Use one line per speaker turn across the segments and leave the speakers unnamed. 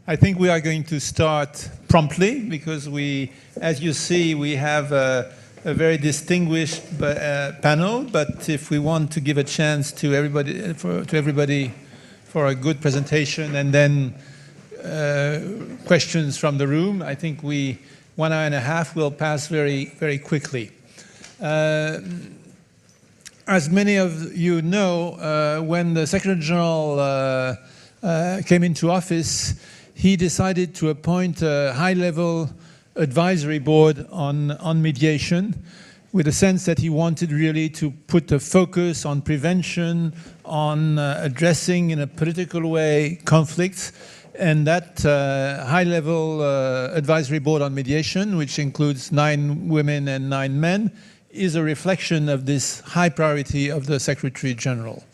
I think we are going to start promptly because as you see, we have a very distinguished panel. But if we want to give a chance to everybody for a good presentation and then questions from the room, I think 1 hour and a half will pass very, very quickly. As many of you know, when the Secretary General came into office, he decided to appoint a high-level advisory board on mediation, with a sense that he wanted really to put a focus on prevention, on addressing in a political way conflicts. And that high-level advisory board on mediation, which includes 9 women and 9 men, is a reflection of this high priority of the Secretary General.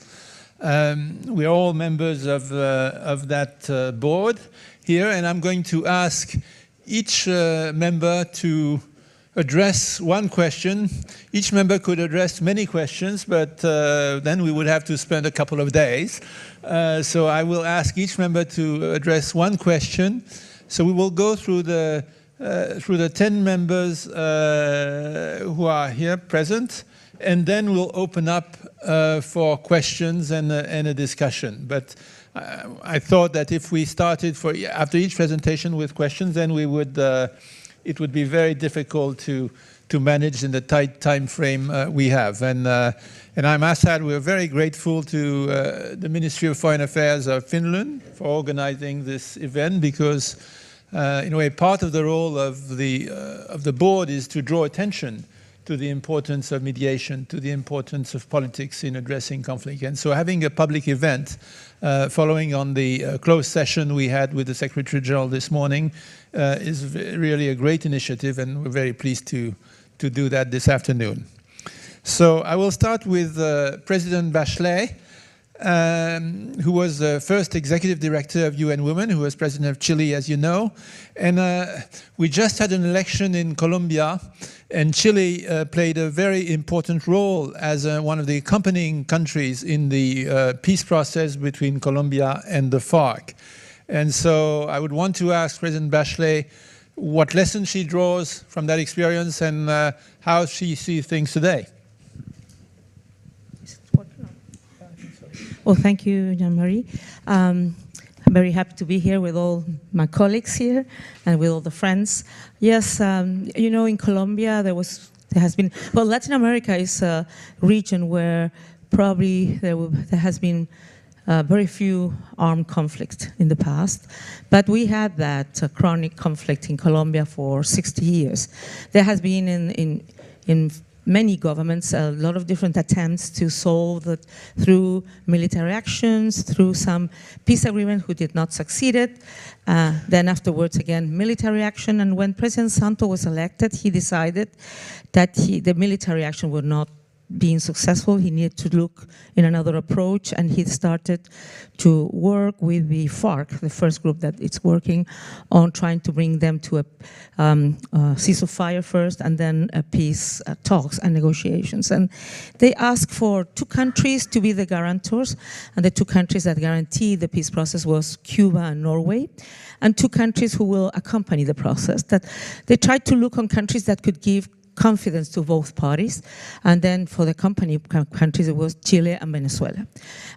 We are all members of that board here, and I'm going to ask each member to address one question. Each member could address many questions, but then we would have to spend a couple of days. So I will ask each member to address one question. So we will go through the 10 members who are here present, and then we'll open up for questions and a discussion. But I thought that if we started after each presentation with questions, then we would it would be very difficult to manage in the tight time frame we have. And I must add, we're very grateful to the Ministry of Foreign Affairs of Finland for organizing this event, because in a way, part of the role of the board is to draw attention to the importance of mediation, to the importance of politics in addressing conflict. And so having a public event following on the closed session we had with the Secretary General this morning is really a great initiative, and we're very pleased to do that this afternoon. So I will start with President Bachelet, who was the first executive director of UN Women, who was president of Chile, as you know. And we just had an election in Colombia, and Chile played a very important role as one of the accompanying countries in the peace process between Colombia and the FARC. And so I would want to ask President Bachelet what lessons she draws from that experience and how she sees things today.
Well, thank you, Jean-Marie. I'm very happy to be here with all my colleagues here and with all the friends. Yes, you know, in Colombia there has been, well, Latin America is a region where probably there has been very few armed conflicts in the past, but we had that chronic conflict in Colombia for 60 years. There has been in many governments a lot of different attempts to solve that through military actions, through some peace agreement who did not succeed. Then afterwards again military action, and when President Santos was elected, he decided that the military action would not being successful, he needed to look in another approach, and he started to work with the FARC, the first group that it's working on trying to bring them to a ceasefire first, and then a peace talks and negotiations. And they asked for 2 countries to be the guarantors, and the 2 countries that guaranteed the peace process was Cuba and Norway, and 2 countries who will accompany the process. That they tried to look on countries that could give confidence to both parties, and then for the company countries it was Chile and Venezuela.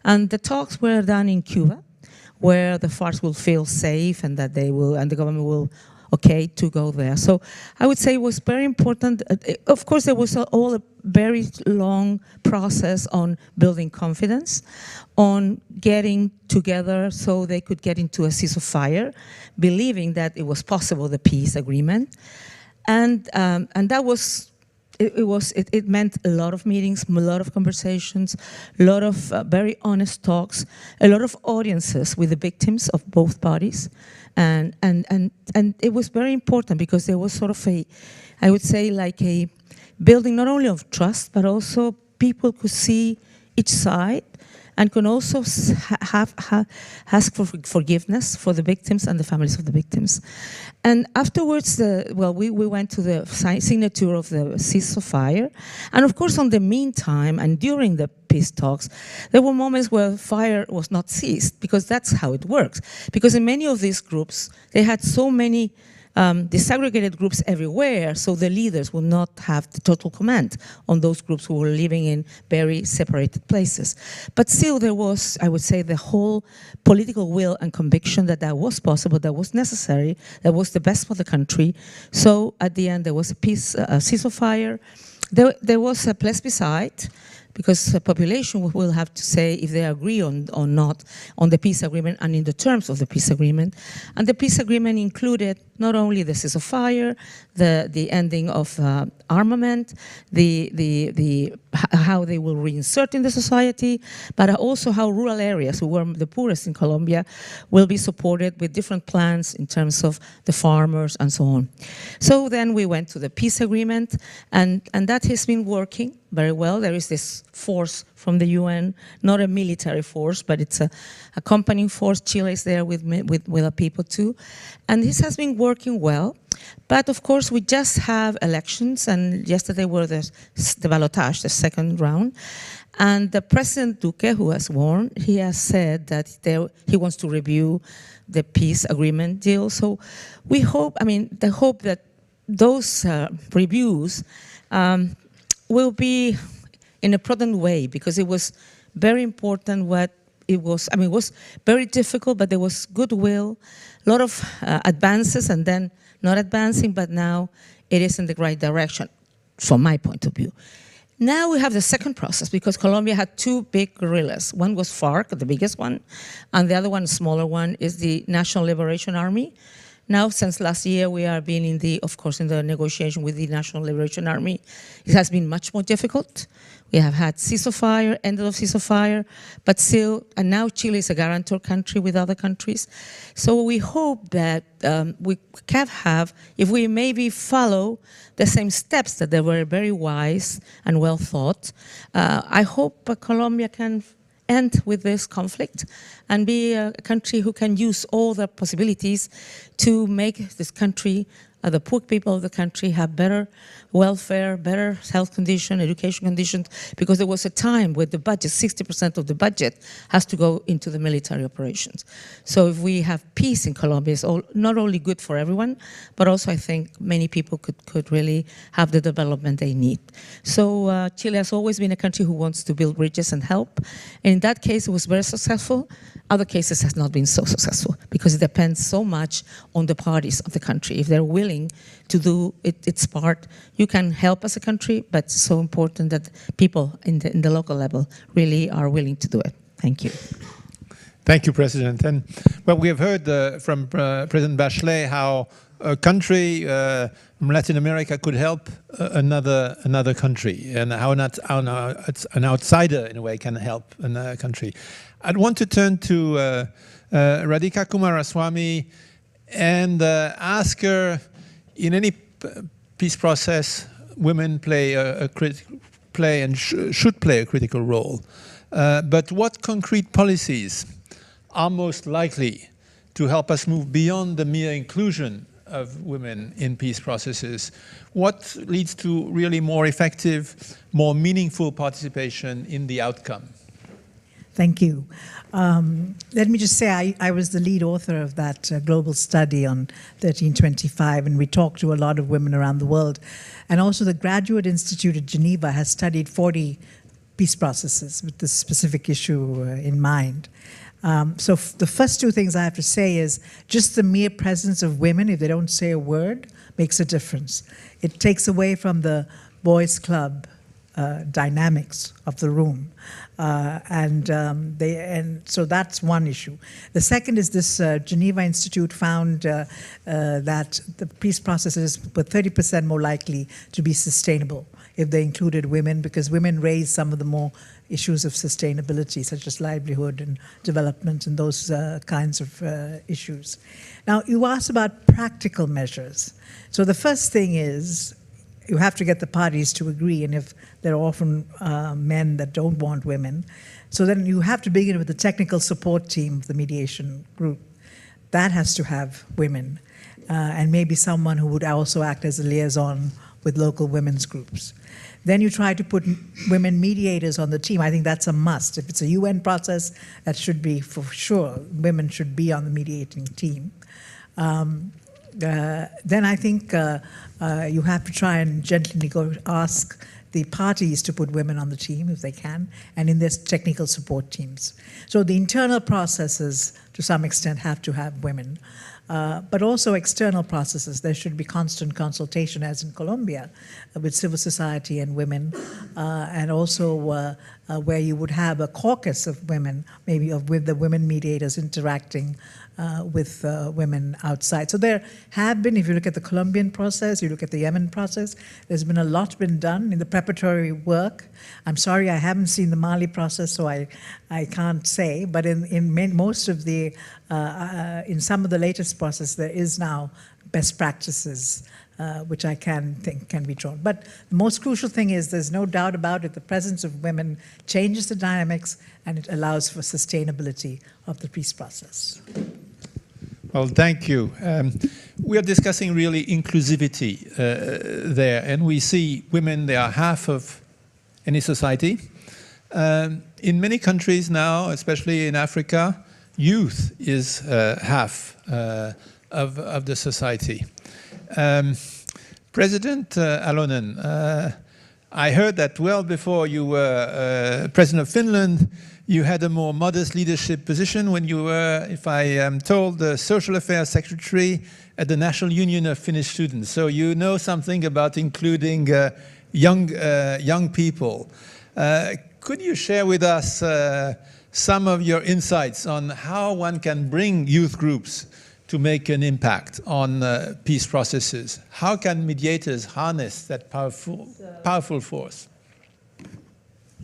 And the talks were done in Cuba, where the FARC will feel safe and that they will, and the government will okay to go there. So I would say it was very important. Of course, there was a very long process on building confidence, on getting together so they could get into a ceasefire, believing that it was possible, the peace agreement. And that was, it meant a lot of meetings, a lot of conversations, a lot of very honest talks, a lot of audiences with the victims of both parties. And it was very important because there was sort of I would say like a building not only of trust, but also people could see each side and can also ask for forgiveness for the victims and the families of the victims. And afterwards, we went to the signature of the ceasefire. And of course, on the meantime, and during the peace talks, there were moments where fire was not ceased, because that's how it works. Because in many of these groups, they had so many disaggregated groups everywhere, so the leaders would not have the total command on those groups who were living in very separated places. But still there was, I would say, the whole political will and conviction that that was possible, that was necessary, that was the best for the country. So at the end there was a peace, a ceasefire. There was a plebiscite, because the population will have to say if they agree or not on the peace agreement and in the terms of the peace agreement. And the peace agreement included not only the ceasefire, the ending of armament, how they will reinsert in the society, but also how rural areas, who were the poorest in Colombia, will be supported with different plans in terms of the farmers and so on. So then we went to the peace agreement, and that has been working very well. There is this force from the UN, not a military force, but it's a accompanying force. Chile is there with our people too. And this has been working well. But of course, we just have elections, and yesterday were the ballotage, the second round. And the President Duque, who has won, he has said that he wants to review the peace agreement deal. So we hope, the hope that those reviews will be in a prudent way, because it was very important what it was. It was very difficult, but there was goodwill, a lot of advances, and then not advancing, but now it is in the right direction, from my point of view. Now we have the second process, because Colombia had two big guerrillas. One was FARC, the biggest one, and the other one, smaller one, is the National Liberation Army. Now, since last year, we are being in the negotiation with the National Liberation Army. It has been much more difficult. We have had ceasefire, end of ceasefire, but still, and now Chile is a guarantor country with other countries. So we hope that we can have, if we maybe follow the same steps that they were very wise and well thought, I hope Colombia can end with this conflict and be a country who can use all the possibilities to make this country, the poor people of the country, have better welfare, better health condition, education conditions, because there was a time where the budget, 60% of the budget has to go into the military operations. So if we have peace in Colombia, it's not only good for everyone, but also I think many people could really have the development they need. So Chile has always been a country who wants to build bridges and help. And in that case, it was very successful. Other cases has not been so successful, because it depends so much on the parties of the country. If they're willing to do its part, you can help as a country, but it's so important that people in the local level really are willing to do it. Thank you.
Thank you, President. And well, we have heard from President Bachelet how a country from Latin America could help another country, and how an outsider in a way can help another country. I'd want to turn to Radhika Coomaraswamy and ask her, in any peace process, women play should play a critical role. But what concrete policies are most likely to help us move beyond the mere inclusion of women in peace processes? What leads to really more effective, more meaningful participation in the outcome?
Thank you. Let me just say I was the lead author of that global study on 1325, and we talked to a lot of women around the world. And also the Graduate Institute of Geneva has studied 40 peace processes with this specific issue in mind. So the first two things I have to say is just the mere presence of women, if they don't say a word, makes a difference. It takes away from the boys' club dynamics of the room. And so that's one issue. The second is this Geneva Institute found that the peace processes were 30% more likely to be sustainable if they included women, because women raise some of the more issues of sustainability, such as livelihood and development and those kinds of issues. Now, you asked about practical measures. So the first thing is, you have to get the parties to agree, and if there are often men that don't want women. So then you have to begin with the technical support team of the mediation group. That has to have women, and maybe someone who would also act as a liaison with local women's groups. Then you try to put women mediators on the team. I think that's a must. If it's a UN process, that should be for sure. Women should be on the mediating team. Then I think you have to try and gently ask the parties to put women on the team if they can, and in their technical support teams. So the internal processes, to some extent, have to have women. But also external processes. There should be constant consultation, as in Colombia, with civil society and women, and also where you would have a caucus of women, maybe with the women mediators interacting with women outside. So there have been, if you look at the Colombian process, you look at the Yemen process, there's been a lot been done in the preparatory work. I'm sorry I haven't seen the Mali process, so I can't say, but in most of the, in some of the latest process, there is now best practices which I think can be drawn. But the most crucial thing is there's no doubt about it, the presence of women changes the dynamics and it allows for sustainability of the peace process.
Well, thank you. We are discussing really inclusivity there, and we see women, they are half of any society. In many countries now, especially in Africa, youth is half of the society. President Halonen, I heard that well before you were President of Finland, you had a more modest leadership position when you were, if I am told, the Social Affairs Secretary at the National Union of Finnish Students. So you know something about including young people. Could you share with us some of your insights on how one can bring youth groups to make an impact on peace processes? How can mediators harness that powerful force?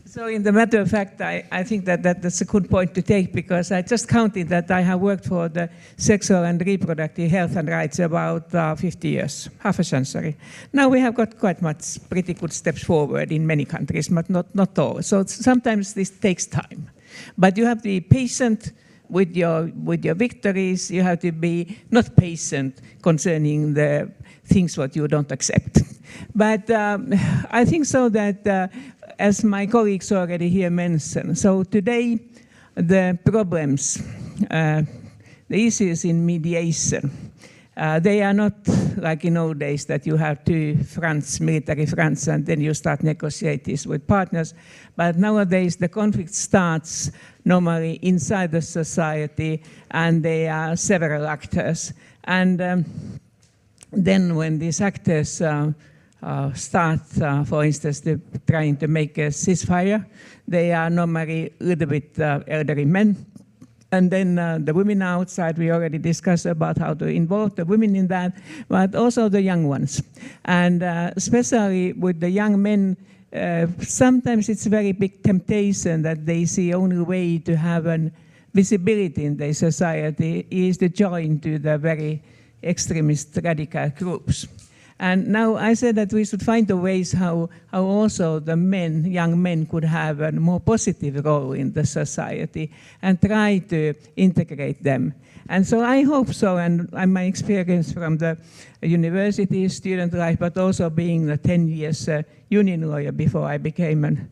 So in the matter of fact, I think that's a good point to take, because I just counted that I have worked for the sexual and reproductive health and rights about 50 years, half a century. Now we have got quite much pretty good steps forward in many countries, but not all. So sometimes this takes time. But you have to be patient with your victories. You have to be not patient concerning the things what you don't accept. But I think so that as my colleagues already here mentioned, so today the problems, the issues in mediation, they are not like in old days that you have two fronts, military fronts, and then you start negotiating with partners. But nowadays the conflict starts normally inside the society, and there are several actors. And then when these actors start, for instance, trying to make a ceasefire, they are normally a little bit elderly men. And then the women outside, we already discussed about how to involve the women in that, but also the young ones. And especially with the young men, sometimes it's a very big temptation that they see only way to have a visibility in their society is to join to the very extremist radical groups. And now I said that we should find the ways how also the men, young men, could have a more positive role in the society and try to integrate them. And so I hope so, and my experience from the university student life, but also being a 10 years union lawyer before I became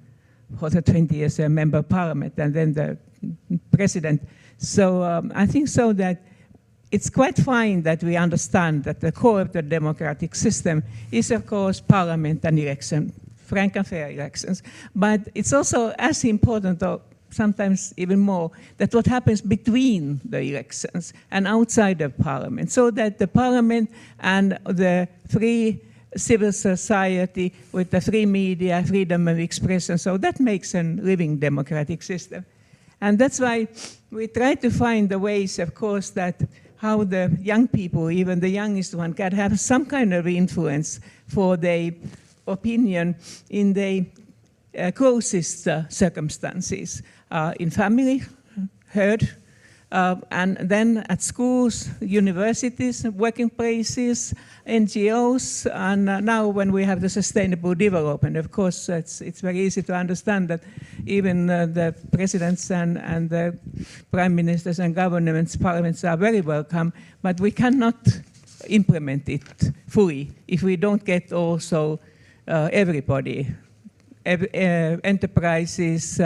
for the 20 years a member of parliament and then the president. So I think so that it's quite fine that we understand that the core of the democratic system is, of course, parliament and election, frank and fair elections. But it's also as important, or sometimes even more, that what happens between the elections and outside of parliament, so that the parliament and the free civil society with the free media, freedom of expression, so that makes a living democratic system. And that's why we try to find the ways, of course, that how the young people, even the youngest one, can have some kind of influence for their opinion in the closest circumstances, in family, heard, And then at schools, universities, working places, NGOs, and now when we have the sustainable development, of course, it's very easy to understand that even the presidents and the prime ministers and governments, parliaments are very welcome, but we cannot implement it fully if we don't get also everybody, enterprises,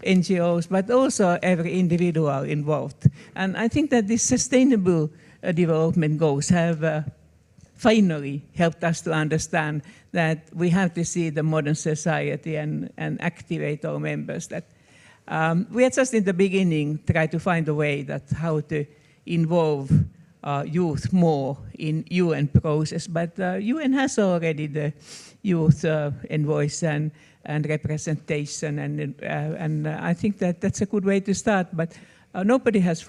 NGOs, but also every individual involved. And I think that these sustainable development goals have finally helped us to understand that we have to see the modern society and activate our members. That we are just in the beginning, try to find a way that how to involve youth more in UN process, but UN has already the youth envoys and representation, and I think that that's a good way to start. But nobody has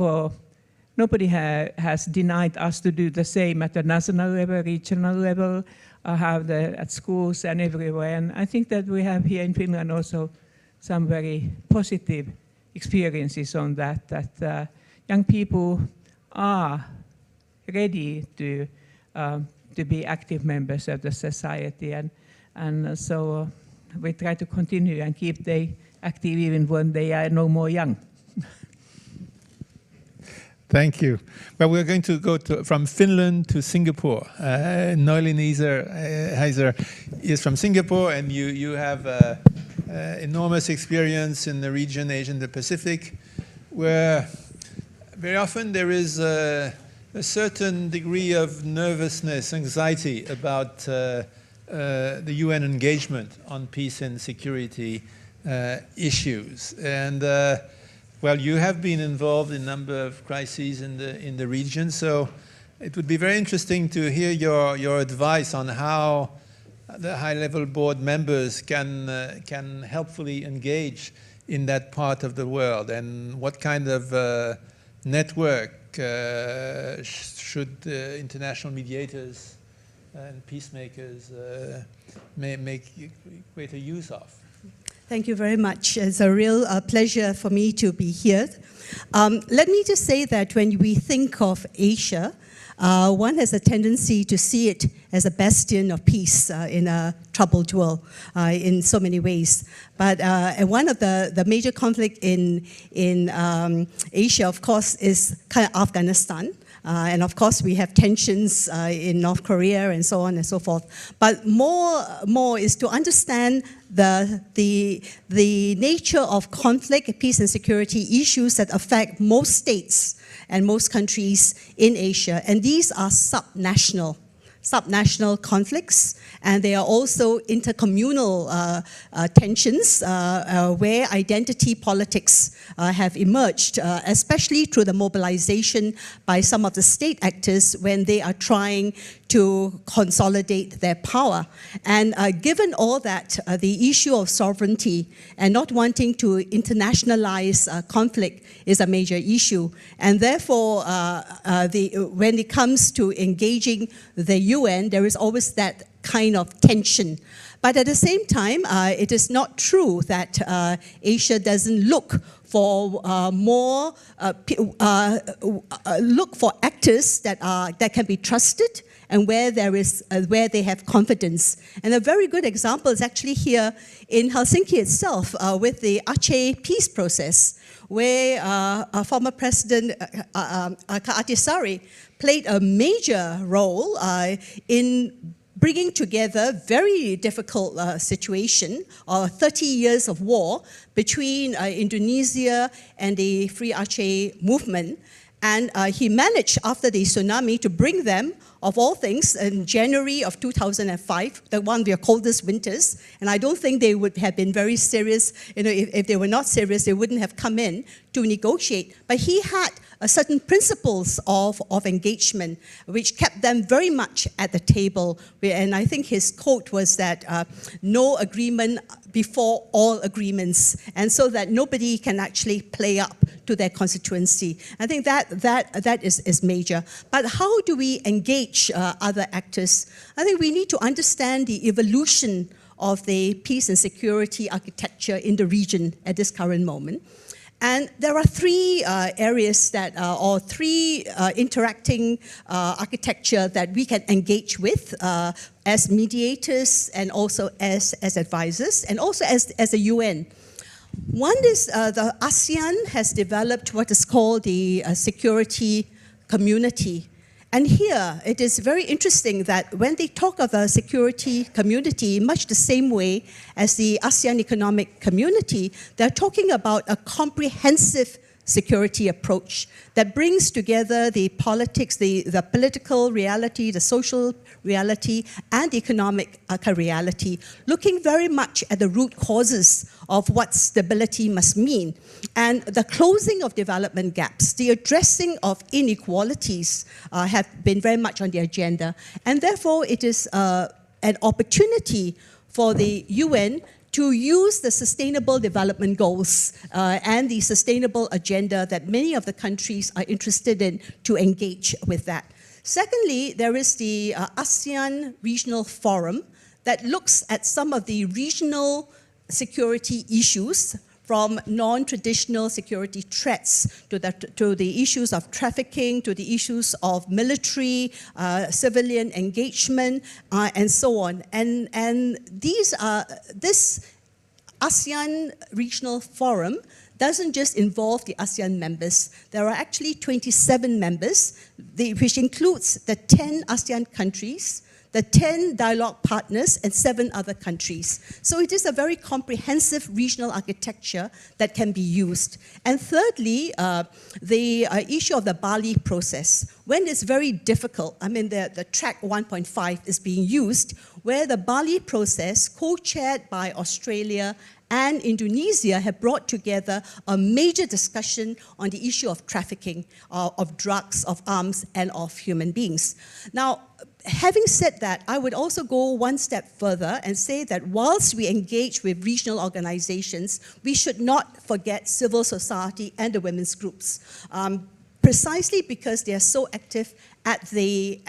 denied us to do the same at the national level, regional level, at schools and everywhere. And I think that we have here in Finland also some very positive experiences on that. That young people are ready to be active members of the society, and so we try to continue and keep them active even when they are no more young.
Thank you. Well, we're going to go from Finland to Singapore. Noeleen Heyzer is from Singapore, and you have enormous experience in the region, Asia and the Pacific, where very often there is a certain degree of nervousness, anxiety about the UN engagement on peace and security issues. And well, you have been involved in a number of crises in the region, so it would be very interesting to hear your advice on how the high-level board members can helpfully engage in that part of the world, and what kind of network should international mediators and peacemakers make greater use of.
Thank you very much. It's a real pleasure for me to be here. Let me just say that when we think of Asia, one has a tendency to see it as a bastion of peace in a troubled world in so many ways. But one of the major conflicts in Asia, of course, is kind of Afghanistan. And of course, we have tensions in North Korea and so on and so forth. But more is to understand the nature of conflict, peace and security issues that affect most states and most countries in Asia. And these are subnational conflicts, and they are also intercommunal tensions where identity politics have emerged, especially through the mobilization by some of the state actors when they are trying to consolidate their power. And given all that, the issue of sovereignty and not wanting to internationalize conflict is a major issue. And therefore, when it comes to engaging the UN, there is always that kind of tension. But at the same time, it is not true that Asia doesn't look for look for actors that can be trusted and where they have confidence. And a very good example is actually here in Helsinki itself with the Aceh peace process, where former President Ahtisaari played a major role in bringing together very difficult situation, 30 years of war between Indonesia and the Free Aceh movement. And he managed, after the tsunami, to bring them, of all things, in January of 2005, one of their coldest winters. And I don't think they would have been very serious. You know, if they were not serious, they wouldn't have come in to negotiate. But he had certain principles of engagement, which kept them very much at the table. And I think his quote was that no agreement before all agreements, and so that nobody can actually play up to their constituency. I think that is major. But how do we engage other actors? I think we need to understand the evolution of the peace and security architecture in the region at this current moment. And there are three areas that, or three interacting architecture that we can engage with as mediators and also as advisors and also as a UN. One is the ASEAN has developed what is called the security community. And here, it is very interesting that when they talk of a security community, much the same way as the ASEAN Economic Community, they're talking about a comprehensive security approach that brings together the politics, the political reality, the social reality, and economic reality, looking very much at the root causes of what stability must mean, and the closing of development gaps, the addressing of inequalities have been very much on the agenda. And therefore, it is an opportunity for the UN to use the Sustainable Development Goals and the sustainable agenda that many of the countries are interested in to engage with that. Secondly, there is the ASEAN Regional Forum that looks at some of the regional security issues, from non-traditional security threats to the issues of trafficking, to the issues of military, civilian engagement, and so on. And this ASEAN Regional Forum doesn't just involve the ASEAN members. There are actually 27 members, which includes the 10 ASEAN countries, the 10 dialogue partners, and 7 other countries. So it is a very comprehensive regional architecture that can be used. And thirdly, the issue of the Bali process. When it's very difficult, I mean, the track 1.5 is being used, where the Bali process, co-chaired by Australia and Indonesia, have brought together a major discussion on the issue of trafficking, of drugs, of arms, and of human beings. Now, having said that, I would also go one step further and say that whilst we engage with regional organizations, we should not forget civil society and the women's groups, precisely because they are so active at the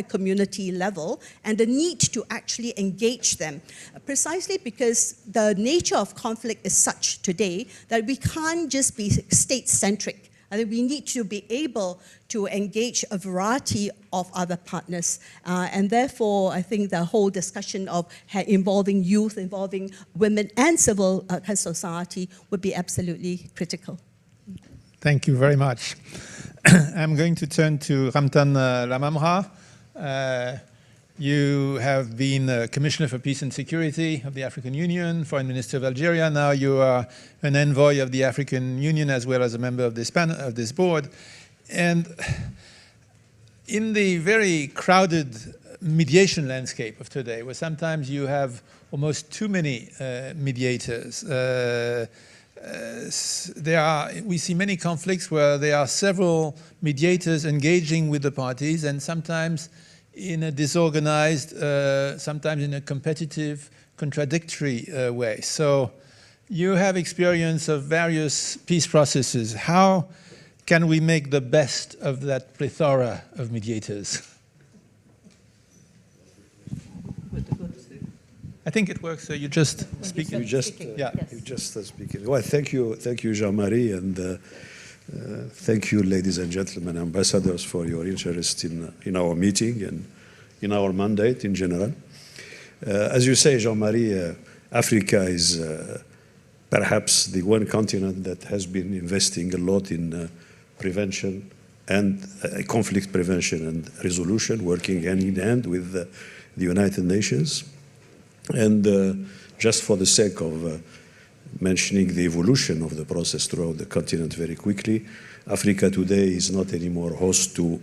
community level, and the need to actually engage them, precisely because the nature of conflict is such today that we can't just be state-centric. I think we need to be able to engage a variety of other partners. And therefore, I think the whole discussion of involving youth, involving women and civil society would be absolutely critical.
Thank you very much. I'm going to turn to Ramtane Lamamra. You have been Commissioner for Peace and Security of the African Union, Foreign Minister of Algeria. Now you are an envoy of the African Union as well as a member of this board. And in the very crowded mediation landscape of today, where sometimes you have almost too many mediators, we see many conflicts where there are several mediators engaging with the parties, and sometimes in a disorganized, sometimes in a competitive, contradictory way. So you have experience of various peace processes. How can we make the best of that plethora of mediators? I think it works, so you just speak.
You just speak. Well, thank you, Jean-Marie, and thank you, ladies and gentlemen, ambassadors, for your interest in our meeting and in our mandate in general. As you say, Jean-Marie, Africa is perhaps the one continent that has been investing a lot in prevention and conflict prevention and resolution, working hand in hand with the United Nations. And just for the sake of mentioning the evolution of the process throughout the continent very quickly, Africa today is not anymore host to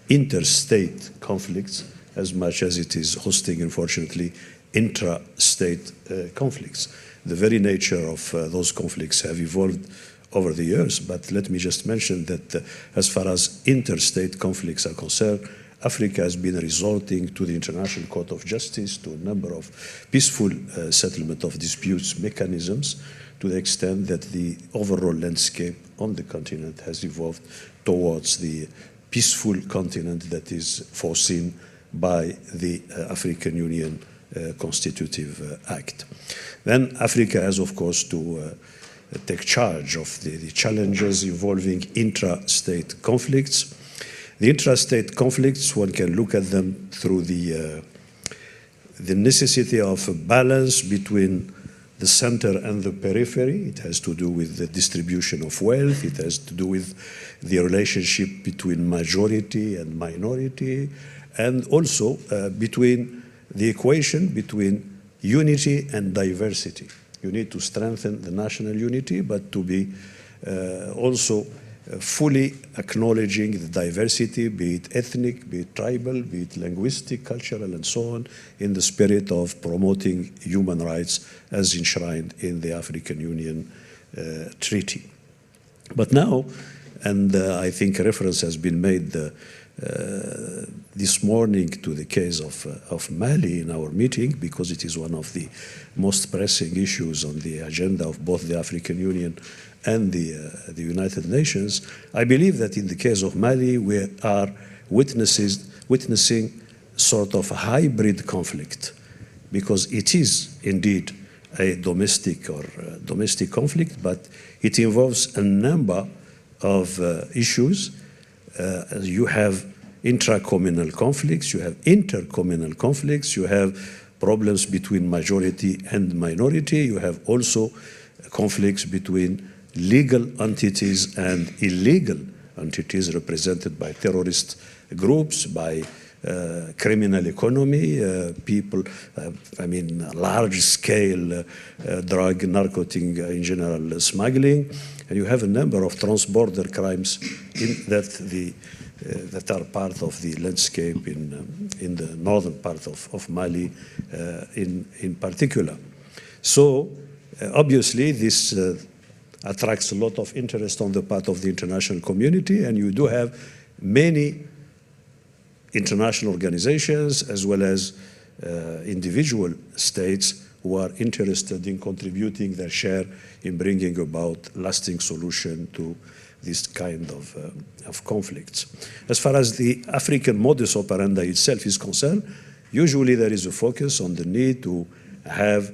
interstate conflicts as much as it is hosting, unfortunately, intra-state conflicts. The very nature of those conflicts have evolved over the years, but let me just mention that as far as interstate conflicts are concerned, Africa has been resorting to the International Court of Justice, to a number of peaceful settlement of disputes mechanisms, to the extent that the overall landscape on the continent has evolved towards the peaceful continent that is foreseen by the African Union Constitutive Act. Then Africa has, of course, to take charge of the challenges involving intra-state conflicts. The intra-state conflicts, one can look at them through the necessity of a balance between the center and the periphery. It has to do with the distribution of wealth. It has to do with the relationship between majority and minority, and also between the equation between unity and diversity. You need to strengthen the national unity, but to be also fully acknowledging the diversity, be it ethnic, be it tribal, be it linguistic, cultural, and so on, in the spirit of promoting human rights as enshrined in the African Union Treaty. But now, and I think reference has been made this morning to the case of Mali in our meeting, because it is one of the most pressing issues on the agenda of both the African Union and the United Nations. I believe that in the case of Mali, we are witnessing sort of a hybrid conflict, because it is indeed a domestic conflict, but it involves a number of issues. You have intra-communal conflicts, you have inter-communal conflicts, you have problems between majority and minority, you have also conflicts between legal entities and illegal entities represented by terrorist groups, by criminal economy, people, large-scale drug, narcotic, in general, smuggling. And you have a number of trans-border crimes that are part of the landscape in the northern part of Mali in particular. So, obviously, this attracts a lot of interest on the part of the international community, and you do have many international organizations as well as individual states who are interested in contributing their share in bringing about lasting solution to this kind of conflicts. As far as the African modus operandi itself is concerned, usually there is a focus on the need to have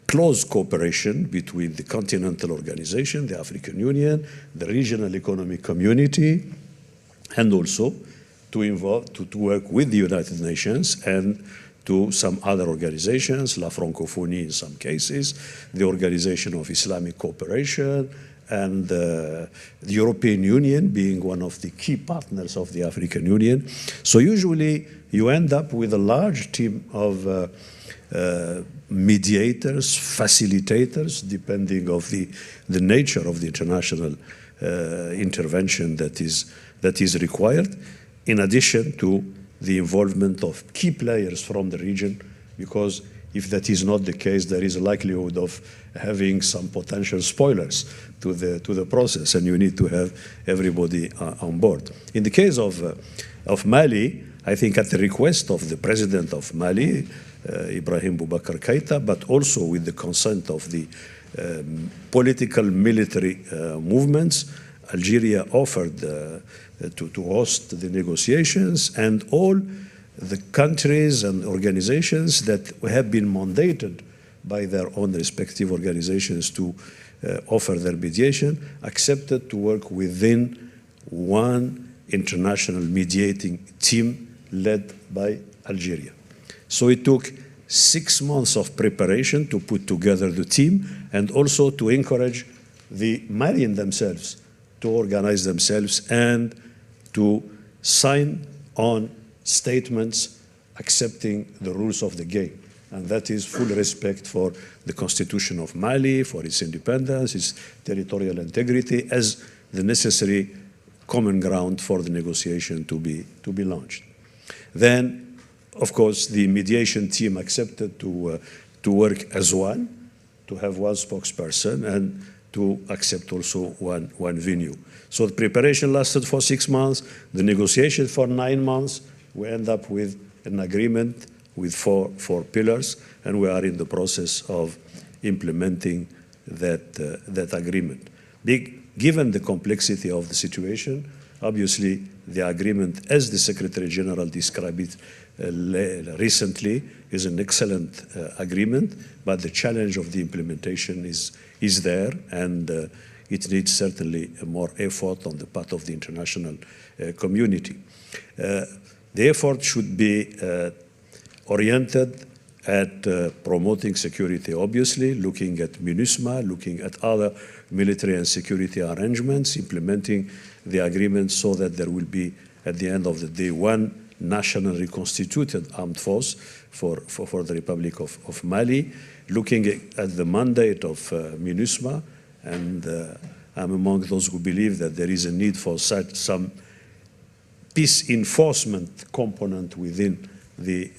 close cooperation between the continental organization, the African Union, the regional economic community, and also to work with the United Nations and to some other organizations, La Francophonie in some cases, the Organization of Islamic Cooperation, and the European Union being one of the key partners of the African Union. So usually you end up with a large team of mediators, facilitators, depending on the nature of the international intervention that is required, in addition to the involvement of key players from the region, because if that is not the case, there is a likelihood of having some potential spoilers to the process, and you need to have everybody on board. In the case of Mali, I think at the request of the president of Mali, Ibrahim Boubacar Keïta, but also with the consent of the political military movements, Algeria offered to host the negotiations, and all the countries and organizations that have been mandated by their own respective organizations to offer their mediation accepted to work within one international mediating team led by Algeria. So it took 6 months of preparation to put together the team, and also to encourage the Malians themselves to organize themselves and to sign on statements accepting the rules of the game. And that is full respect for the Constitution of Mali, for its independence, its territorial integrity, as the necessary common ground for the negotiation to be launched. Then, of course, the mediation team accepted to work as one, to have one spokesperson, and to accept also one venue. So the preparation lasted for 6 months, the negotiation for 9 months. We end up with an agreement with four pillars, and we are in the process of implementing that agreement. Big given the complexity of the situation, obviously the agreement, as the Secretary General described it recently, is an excellent agreement, but the challenge of the implementation is there, and it needs certainly more effort on the part of the international community. The effort should be oriented at promoting security, obviously, looking at MINUSMA, looking at other military and security arrangements, implementing the agreement so that there will be, at the end of the day, one nationally constituted armed force for the Republic of Mali, looking at the mandate of MINUSMA, and I'm among those who believe that there is a need for some peace enforcement component within the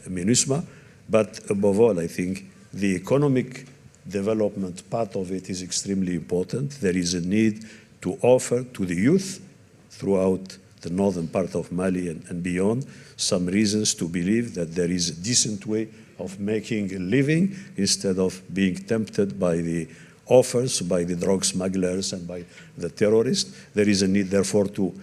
MINUSMA. But above all, I think the economic development part of it is extremely important. There is a need to offer to the youth throughout the northern part of Mali and beyond some reasons to believe that there is a decent way of making a living instead of being tempted by the offers, by the drug smugglers and by the terrorists. There is a need, therefore, to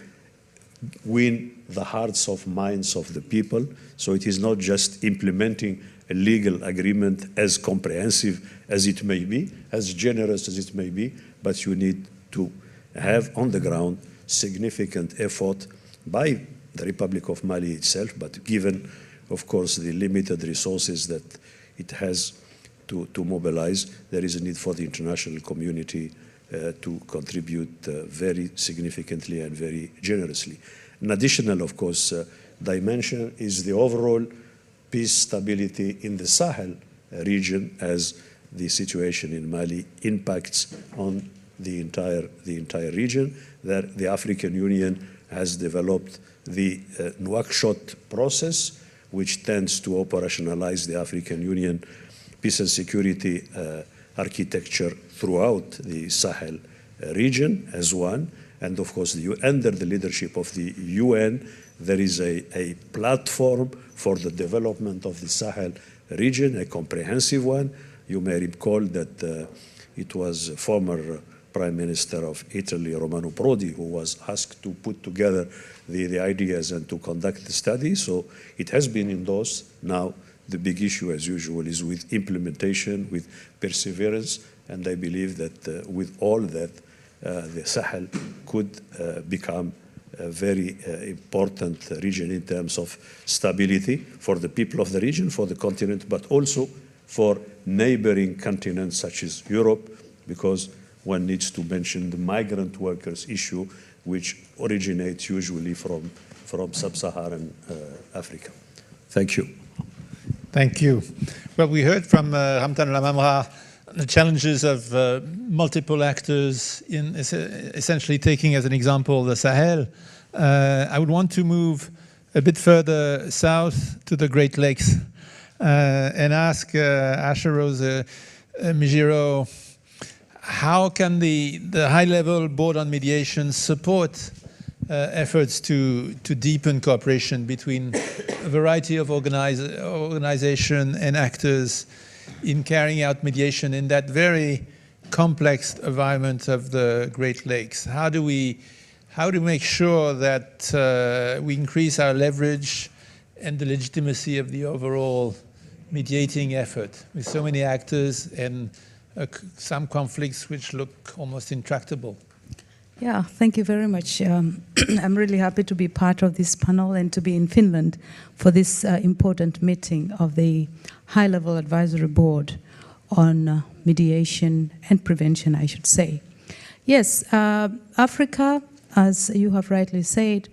win the hearts of minds of the people. So it is not just implementing a legal agreement as comprehensive as it may be, as generous as it may be, but you need to have on the ground significant effort by the Republic of Mali itself, but given, of course, the limited resources that it has to mobilize, there is a need for the international community to contribute very significantly and very generously. An additional, of course, dimension is the overall peace, stability in the Sahel region, as the situation in Mali impacts on the entire region. There, the African Union has developed the Nouakchott process, which tends to operationalize the African Union peace and security architecture throughout the Sahel region as one. And of course, under the leadership of the UN, there is a platform for the development of the Sahel region, a comprehensive one. You may recall that it was former Prime Minister of Italy, Romano Prodi, who was asked to put together the ideas and to conduct the study. So it has been endorsed. Now the big issue, as usual, is with implementation, with perseverance, and I believe that with all that, the Sahel could become a very important region in terms of stability for the people of the region, for the continent, but also for neighboring continents such as Europe, because one needs to mention the migrant workers issue, which originates usually from sub-Saharan Africa. Thank you.
Thank you. Well, we heard from Ramtane Lamamra the challenges of multiple actors in essentially taking as an example the Sahel. I would want to move a bit further south to the Great Lakes and ask Asha-Rose Migiro, how can the high-level board on mediation support efforts to deepen cooperation between a variety of organizations and actors in carrying out mediation in that very complex environment of the Great Lakes? How do we make sure that we increase our leverage and the legitimacy of the overall mediating effort with so many actors and some conflicts which look almost intractable?
Yeah, thank you very much. I'm really happy to be part of this panel and to be in Finland for this important meeting of the High-Level Advisory Board on mediation and prevention, I should say. Yes, Africa, as you have rightly said,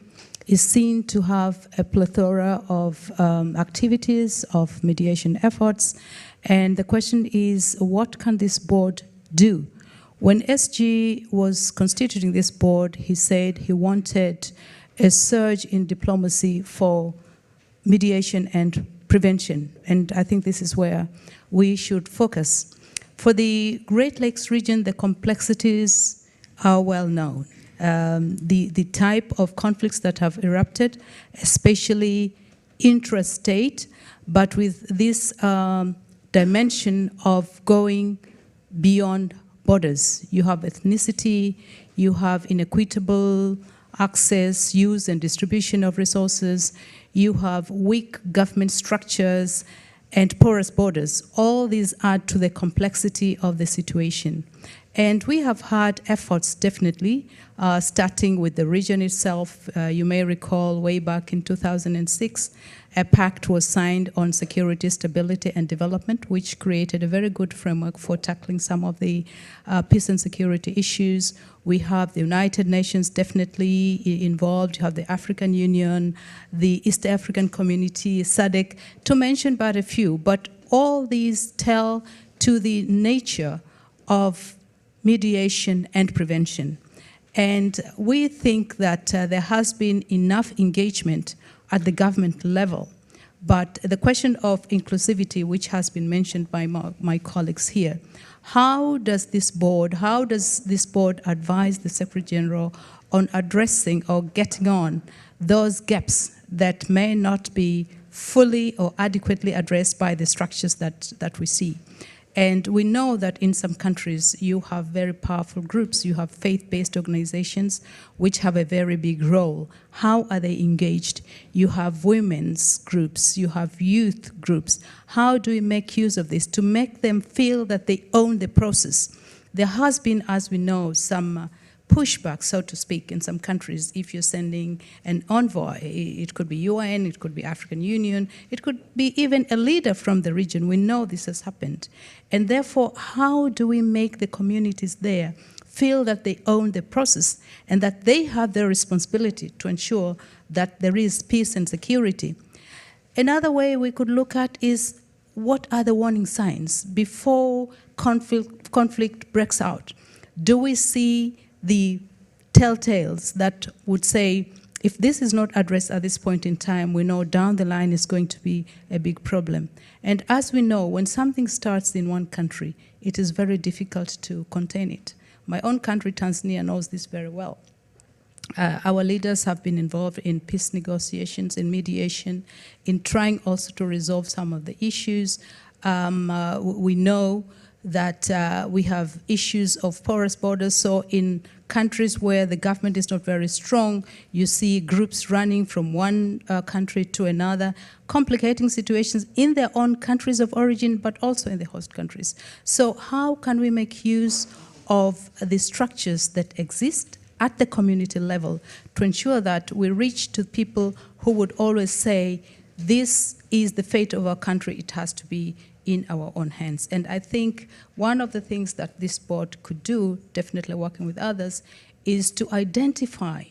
is seen to have a plethora of activities, of mediation efforts, and the question is, what can this board do? When SG was constituting this board, he said he wanted a surge in diplomacy for mediation and prevention, and I think this is where we should focus. For the Great Lakes region, the complexities are well known. The type of conflicts that have erupted, especially intrastate, but with this dimension of going beyond borders. You have ethnicity, you have inequitable access, use and distribution of resources, you have weak government structures and porous borders. All these add to the complexity of the situation. And we have had efforts, definitely, starting with the region itself. You may recall way back in 2006, a pact was signed on security, stability, and development, which created a very good framework for tackling some of the peace and security issues. We have the United Nations definitely involved. You have the African Union, the East African Community, SADC, to mention but a few. But all these tell to the nature of mediation and prevention. And we think that there has been enough engagement at the government level. But the question of inclusivity, which has been mentioned by my colleagues here, how does this board advise the Secretary General on addressing or getting on those gaps that may not be fully or adequately addressed by the structures that we see? And we know that in some countries you have very powerful groups. You have faith-based organizations which have a very big role. How are they engaged? You have women's groups, you have youth groups. How do we make use of this to make them feel that they own the process? There has been, as we know, some pushback, so to speak, in some countries. If you're sending an envoy, it could be UN, it could be African Union, it could be even a leader from the region. We know this has happened. And therefore, how do we make the communities there feel that they own the process and that they have their responsibility to ensure that there is peace and security? Another way we could look at is, what are the warning signs before conflict breaks out? Do we see the telltales that would say, if this is not addressed at this point in time, we know down the line is going to be a big problem. And as we know, when something starts in one country, it is very difficult to contain it. My own country, Tanzania, knows this very well. Our leaders have been involved in peace negotiations, in mediation, in trying also to resolve some of the issues. We know that we have issues of porous borders. So in countries where the government is not very strong, you see groups running from one country to another, complicating situations in their own countries of origin, but also in the host countries. So how can we make use of the structures that exist at the community level to ensure that we reach to people who would always say, this is the fate of our country, it has to be in our own hands? And I think one of the things that this board could do, definitely working with others, is to identify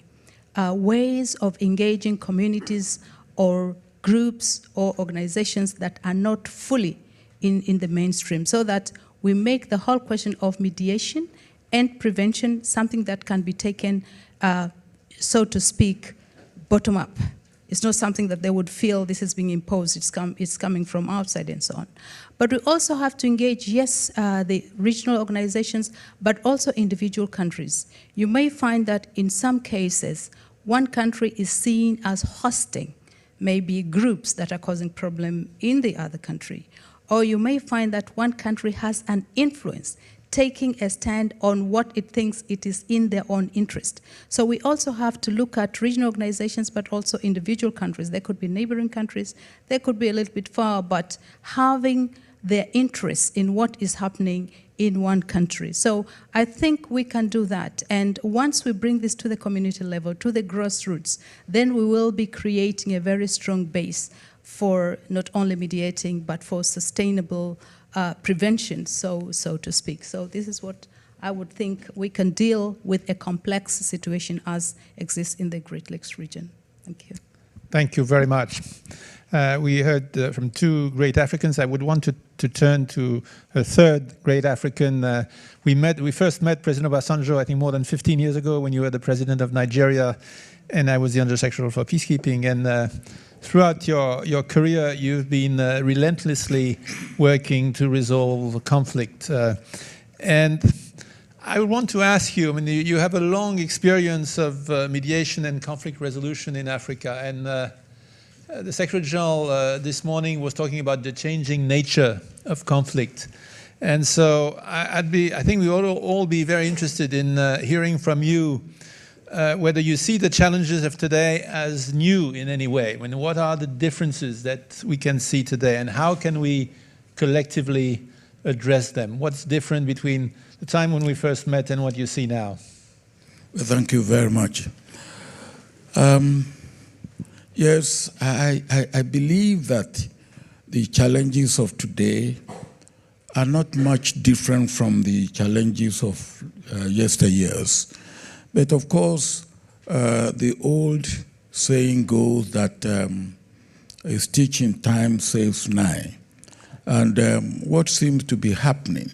ways of engaging communities or groups or organizations that are not fully in the mainstream, so that we make the whole question of mediation and prevention something that can be taken, so to speak, bottom up. It's not something that they would feel this is being imposed, it's coming from outside and so on. But we also have to engage, yes, the regional organizations, but also individual countries. You may find that in some cases, one country is seen as hosting maybe groups that are causing problem in the other country. Or you may find that one country has an influence, taking a stand on what it thinks it is in their own interest. So we also have to look at regional organizations, but also individual countries. They could be neighboring countries, they could be a little bit far, but having their interests in what is happening in one country. So I think we can do that. And once we bring this to the community level, to the grassroots, then we will be creating a very strong base for not only mediating, but for sustainable prevention, so to speak. So this is what I would think we can deal with a complex situation as exists in the Great Lakes region. Thank you.
Thank you very much. We heard from two great Africans. I would want to turn to a third great African. We first met President Obasanjo, I think, more than 15 years ago when you were the president of Nigeria, and I was the Undersecretary for Peacekeeping. And throughout your career, you've been relentlessly working to resolve conflict. And I want to ask you, I mean, you have a long experience of mediation and conflict resolution in Africa. And the Secretary General this morning was talking about the changing nature of conflict. And so I think we ought to all be very interested in hearing from you whether you see the challenges of today as new in any way. I mean, what are the differences that we can see today, and how can we collectively address them? What's different between the time when we first met and what you see now?
Well, thank you very much. Yes, I believe that the challenges of today are not much different from the challenges of yesteryears. But of course, the old saying goes that a stitch in time saves nine. And what seems to be happening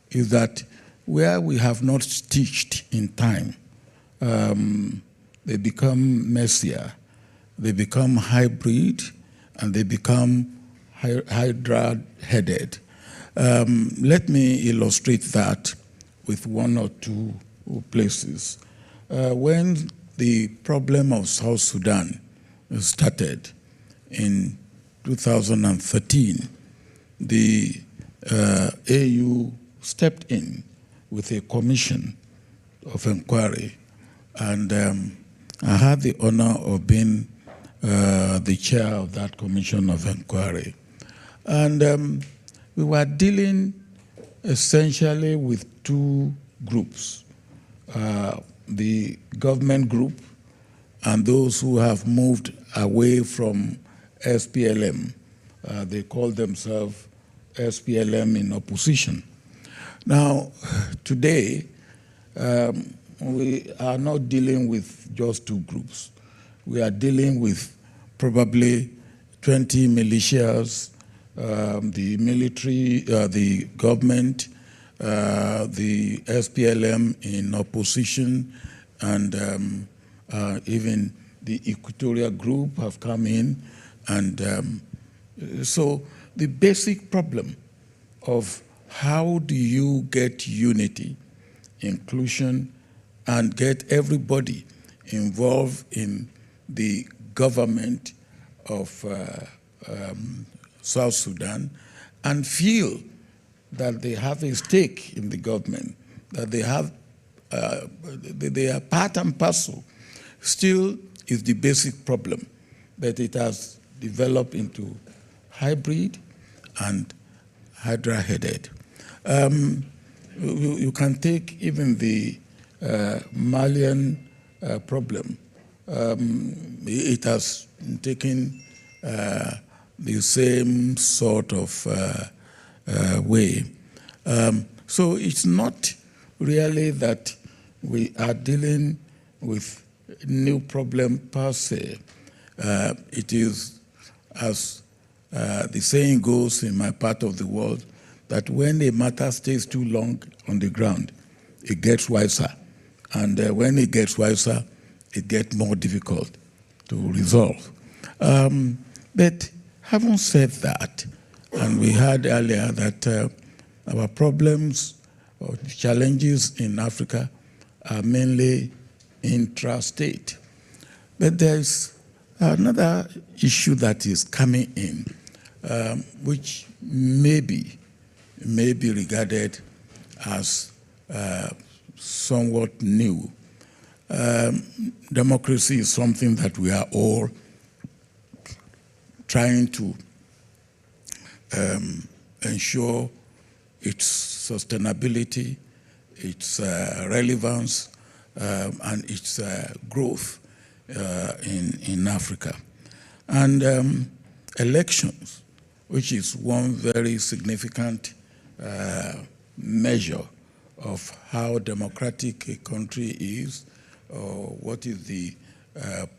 is that where we have not stitched in time, they become messier, they become hybrid, and they become hydra-headed. Let me illustrate that with one or two places. When the problem of South Sudan started in 2013, the AU stepped in with a commission of inquiry, and I had the honor of being the chair of that commission of inquiry. And we were dealing essentially with two groups, the government group and those who have moved away from SPLM. They call themselves SPLM in opposition. Now, today, we are not dealing with just two groups. We are dealing with probably 20 militias, the military, the government, the SPLM in opposition, and even the Equatorial Group have come in. And so the basic problem of how do you get unity, inclusion, and get everybody involved in the government of South Sudan and feel that they have a stake in the government, that they have, they are part and parcel, still is the basic problem. But it has developed into hybrid and hydra-headed. You can take even the Malian problem. It has taken the same sort of way. So it's not really that we are dealing with a new problem per se. It is, as the saying goes in my part of the world, that when a matter stays too long on the ground, it gets wiser. And when it gets wiser, it gets more difficult to resolve. But having said that, and we heard earlier that our problems or challenges in Africa are mainly intrastate. But there's another issue that is coming in, which may be regarded as somewhat new. Democracy is something that we are all trying to ensure its sustainability, its relevance, and its growth in Africa. And elections, which is one very significant measure of how democratic a country is, or what is the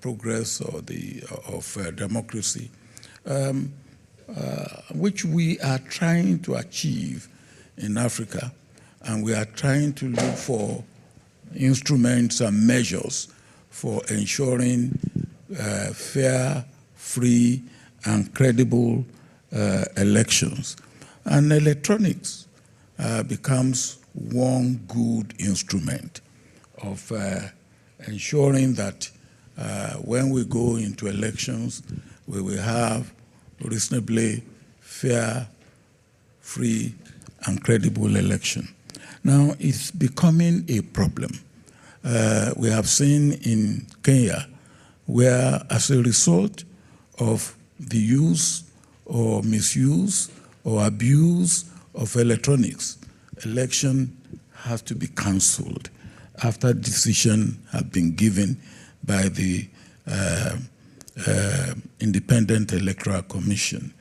progress of democracy, which we are trying to achieve in Africa, and we are trying to look for instruments and measures for ensuring fair, free, and credible elections. And electronics becomes one good instrument of ensuring that when we go into elections, we will have reasonably fair, free, and credible election. Now, it's becoming a problem. We have seen in Kenya, where as a result of the use or misuse or abuse of electronics, election has to be cancelled after decision has been given by the Independent Electoral Commission.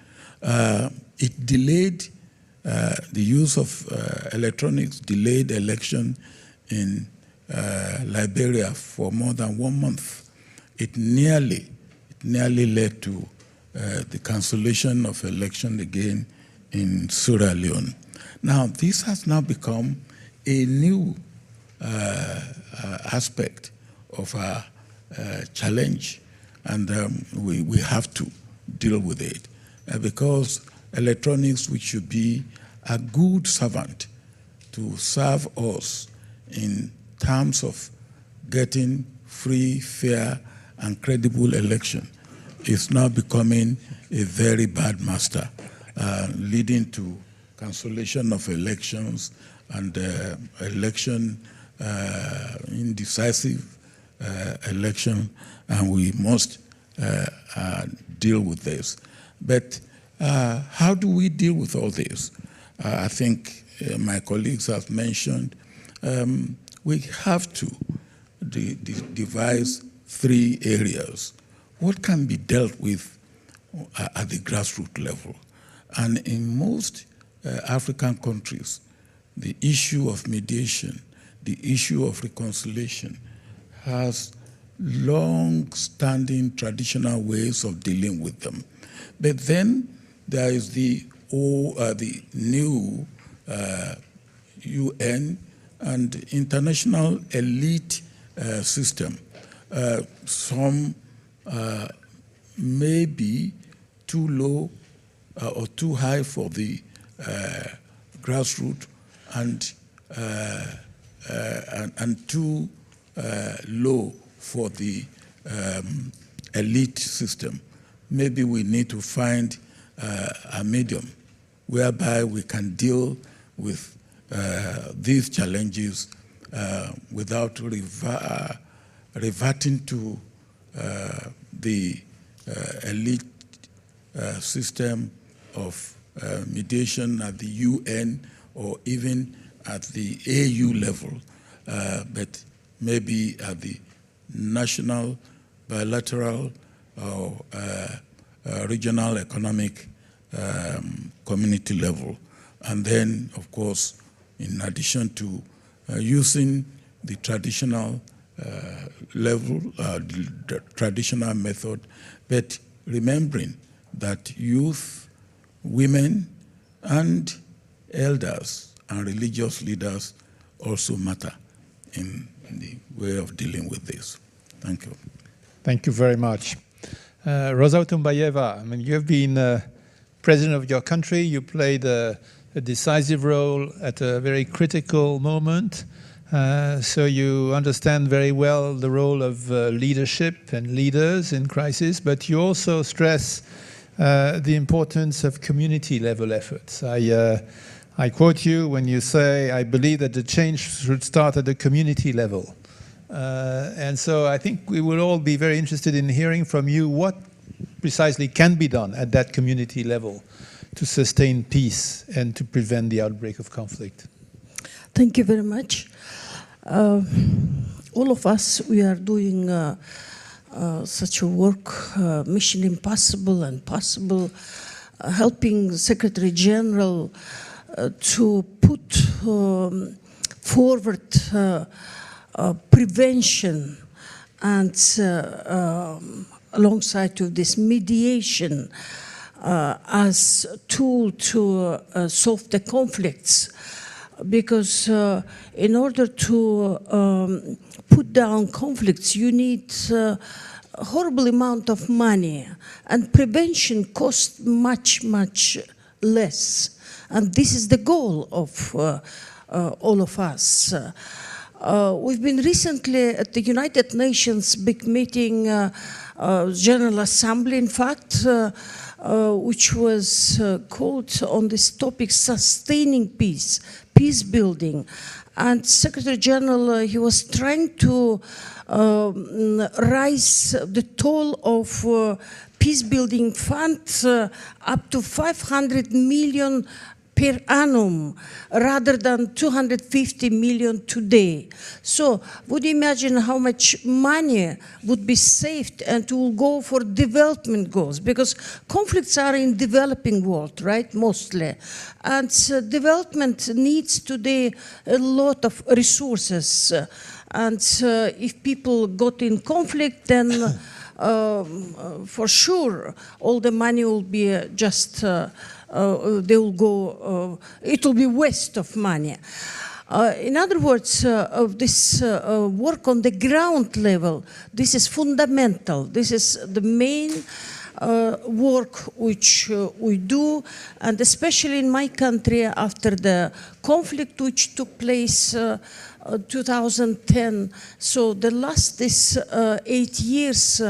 It delayed the use of electronics, delayed election in Liberia for more than 1 month. It nearly led to the cancellation of election again in Sierra Leone. Now, this has now become a new aspect of our challenge, and we have to deal with it because electronics, which should be a good servant to serve us in terms of getting free, fair, and credible election, is now becoming a very bad master, leading to cancellation of elections and indecisive election, and we must deal with this. But how do we deal with all this? I think my colleagues have mentioned we have to devise 3 areas. What can be dealt with at the grassroots level? And in most African countries, the issue of mediation, the issue of reconciliation has long-standing traditional ways of dealing with them. But then there is the new UN and international elite system. Some may be too low or too high for the grassroots and too low for the elite system. Maybe we need to find a medium whereby we can deal with these challenges without reverting to the elite system of mediation at the UN or even at the AU level, but maybe at the national, bilateral, or regional economic community level. And then, of course, in addition to using the traditional level, the traditional method, but remembering that youth, women, and elders and religious leaders also matter in the way of dealing with this. Thank you.
Thank you very much. Roza Otunbayeva, I mean, you have been president of your country. You played a decisive role at a very critical moment. So you understand very well the role of leadership and leaders in crisis, but you also stress the importance of community-level efforts. I quote you when you say, I believe that the change should start at the community level. And so I think we will all be very interested in hearing from you what precisely can be done at that community level to sustain peace and to prevent the outbreak of conflict.
Thank you very much. All of us, we are doing such a work, Mission Impossible and Possible, helping Secretary General to put forward prevention and alongside of this mediation as a tool to solve the conflicts. Because in order to put down conflicts, you need a horrible amount of money, and prevention costs much, much less. And this is the goal of all of us. We've been recently at the United Nations big meeting, General Assembly, in fact, which was called on this topic, sustaining peace, peace building. And Secretary General, he was trying to raise the toll of peace building fund up to 500 million per annum, rather than 250 million today. So would you imagine how much money would be saved and will go for development goals? Because conflicts are in developing world, right, mostly. And development needs today a lot of resources. And if people got in conflict, then for sure all the money will be just they will go, it will be waste of money. In other words, this work on the ground level, this is fundamental. This is the main work which we do, and especially in my country after the conflict which took place 2010. So the last 8 years,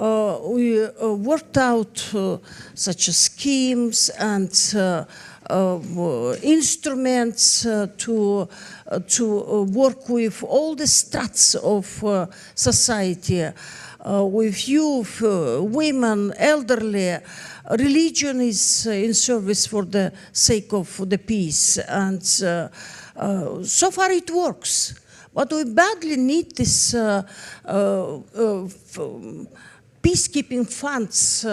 we worked out such schemes and instruments to work with all the strats of society, with youth, women, elderly. Religion is in service for the sake of the peace, and so far it works. But we badly need this peacekeeping funds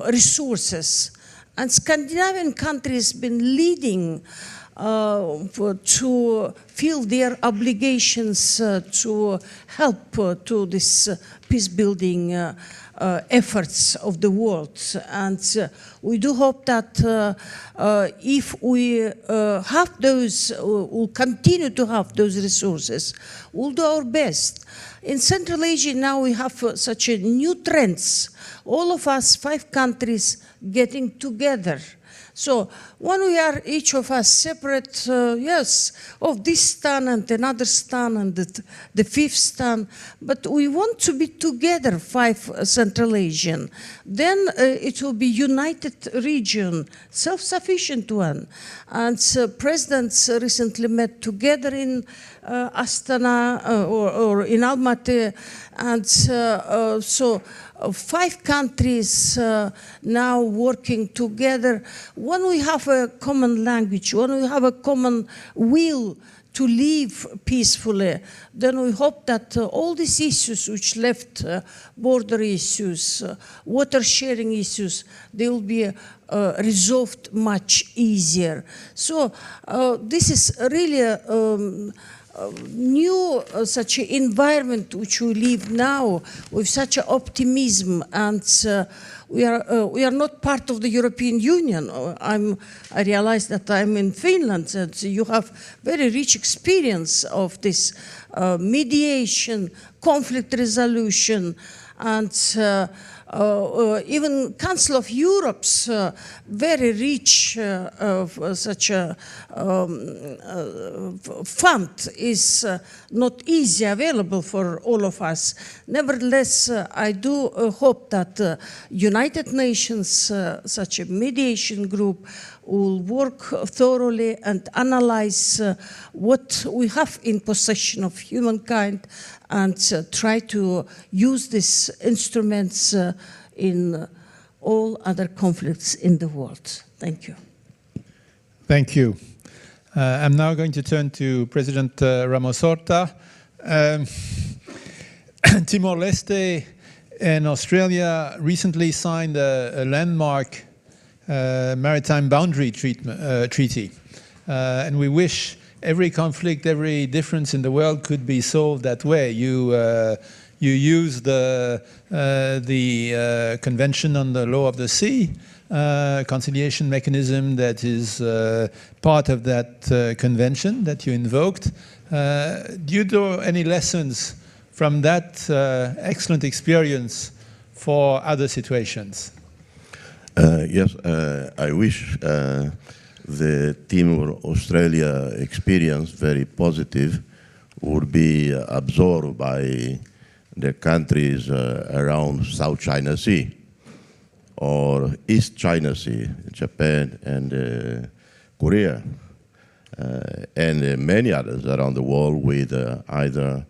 resources, and Scandinavian countries have been leading to feel their obligations to help to this peace building efforts of the world. And we do hope that if we have those, we'll continue to have those resources, we'll do our best. In Central Asia now we have such a new trends. All of us, 5 countries, getting together. So when we are each of us separate, yes, of this stan and another stan and the 5th stan, but we want to be together, 5 Central Asian. Then it will be united region, self-sufficient one. And presidents recently met together in Astana or in Almaty, and so 5 countries now working together. When we have a common language, when we have a common will to live peacefully, then we hope that all these issues which left, border issues, water sharing issues, they will be resolved much easier. So this is really a new such an environment which we live now with such an optimism, and we are not part of the European Union. I realize that I'm in Finland, and you have very rich experience of this mediation, conflict resolution, and even Council of Europe's very rich such a fund is not easy available for all of us. Nevertheless, I do hope that United Nations, such a mediation group, will work thoroughly and analyze what we have in possession of humankind, and try to use these instruments in all other conflicts in the world. Thank you.
Thank you. I'm now going to turn to President Ramos-Horta. Timor-Leste and Australia recently signed a landmark maritime boundary treaty. And we wish every conflict, every difference in the world could be solved that way. You use the Convention on the Law of the Sea, conciliation mechanism that is part of that convention that you invoked. Do you draw any lessons from that excellent experience for other situations?
Yes, I wish the Timor-Australia experience, very positive, would be absorbed by the countries around South China Sea, or East China Sea, Japan and Korea, and many others around the world with either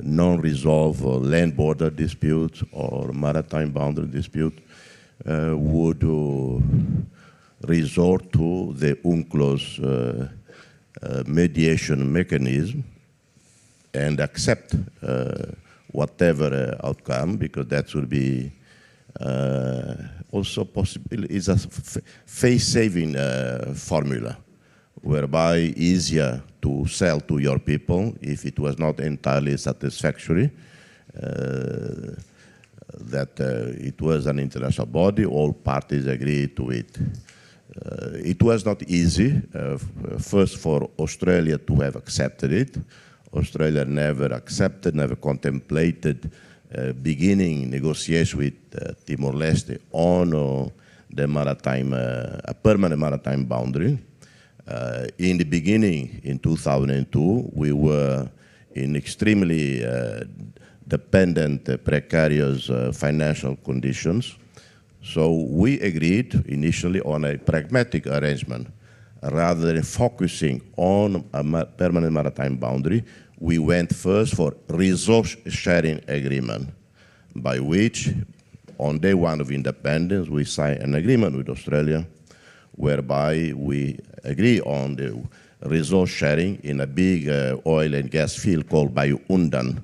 non-resolved land border disputes or maritime boundary dispute, would resort to the UNCLOS mediation mechanism and accept whatever outcome, because that would be also possible. Is a face-saving formula, whereby easier to sell to your people if it was not entirely satisfactory, that it was an international body, all parties agreed to it. It was not easy, first for Australia to have accepted it. Australia never accepted, never contemplated beginning negotiations with Timor-Leste on the maritime, a permanent maritime boundary. In the beginning, in 2002, we were in extremely dependent, precarious financial conditions. So we agreed initially on a pragmatic arrangement. Rather than focusing on a permanent maritime boundary, we went first for resource sharing agreement, by which on day one of independence, we signed an agreement with Australia, whereby we agree on the resource sharing in a big oil and gas field called Bayu Undan,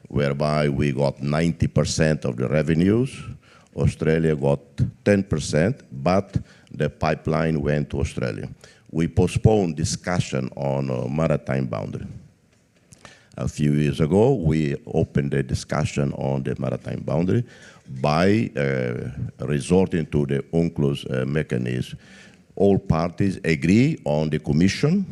whereby we got 90% of the revenues. Australia got 10%, but the pipeline went to Australia. We postponed discussion on a maritime boundary. A few years ago, we opened a discussion on the maritime boundary by resorting to the UNCLOS mechanism. All parties agree on the commission,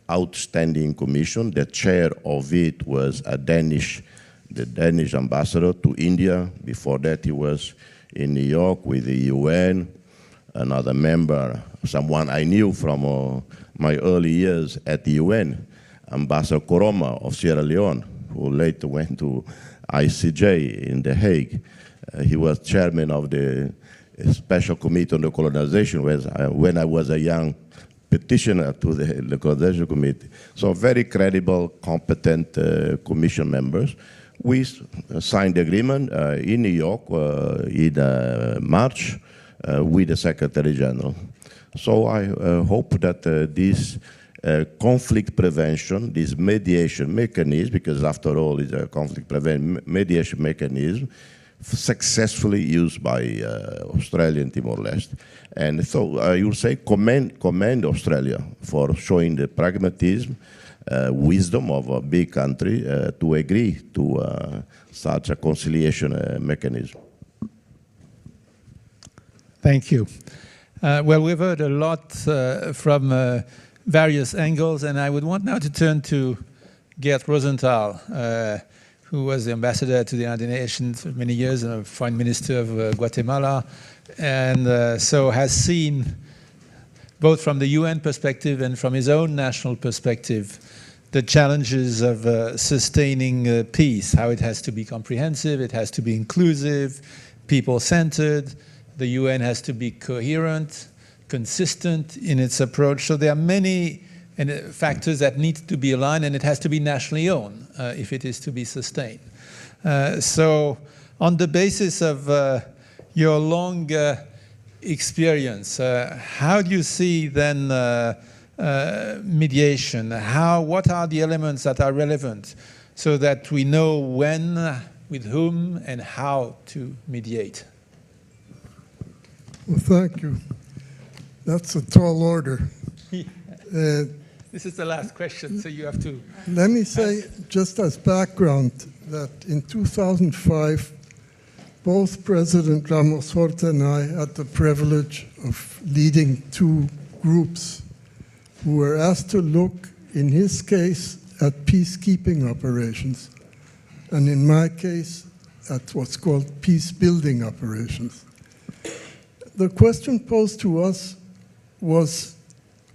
outstanding commission. The chair of it was the Danish ambassador to India. Before that, he was in New York with the UN. Another member, someone I knew from my early years at the UN, Ambassador Koroma of Sierra Leone, who later went to ICJ in The Hague. He was chairman of the Special Committee on the Colonization when I was a young petitioner to the Colonization Committee. So very credible, competent commission members. We signed the agreement in New York in March with the Secretary General. So I hope that this conflict prevention, this mediation mechanism, because after all it's a conflict mediation mechanism, successfully used by Australia and Timor-Leste. And so I would say commend Australia for showing the pragmatism, wisdom of a big country to agree to such a conciliation mechanism.
Thank you. Well, we've heard a lot from various angles, and I would want now to turn to Gert Rosenthal, who was the ambassador to the United Nations for many years and a foreign minister of Guatemala, and so has seen, both from the UN perspective and from his own national perspective, the challenges of sustaining peace, how it has to be comprehensive, it has to be inclusive, people-centered, the UN has to be coherent, consistent in its approach. So there are many factors that need to be aligned, and it has to be nationally owned if it is to be sustained. So on the basis of your long experience, how do you see then mediation? What are the elements that are relevant so that we know when, with whom, and how to mediate?
Well, thank you. That's a tall order.
This is the last question, so you have to...
Let me say, just as background, that in 2005, both President Ramos-Horta and I had the privilege of leading two groups who were asked to look, in his case, at peacekeeping operations, and in my case, at what's called peace-building operations. The question posed to us was,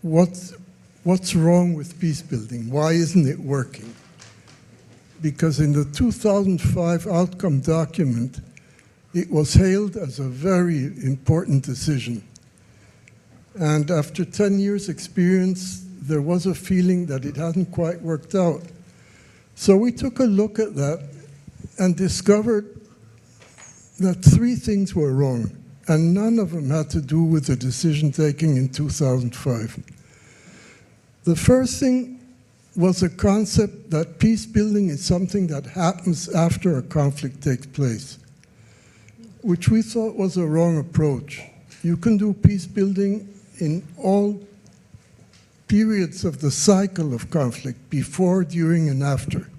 what's wrong with peace building? Why isn't it working? Because in the 2005 outcome document, it was hailed as a very important decision. And after 10 years' experience, there was a feeling that it hadn't quite worked out. So we took a look at that and discovered that 3 things were wrong, and none of them had to do with the decision-taking in 2005. The first thing was a concept that peace building is something that happens after a conflict takes place, which we thought was a wrong approach. You can do peace building in all periods of the cycle of conflict, before, during, and after.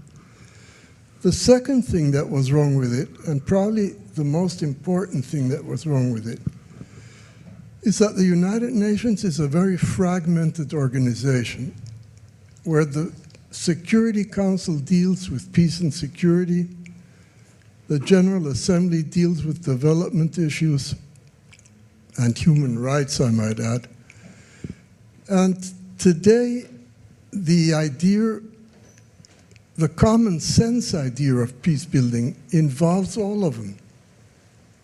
The second thing that was wrong with it, and probably the most important thing that was wrong with it, is that the United Nations is a very fragmented organization where the Security Council deals with peace and security, the General Assembly deals with development issues and human rights, I might add. And today, the idea, the common sense idea of peace building involves all of them.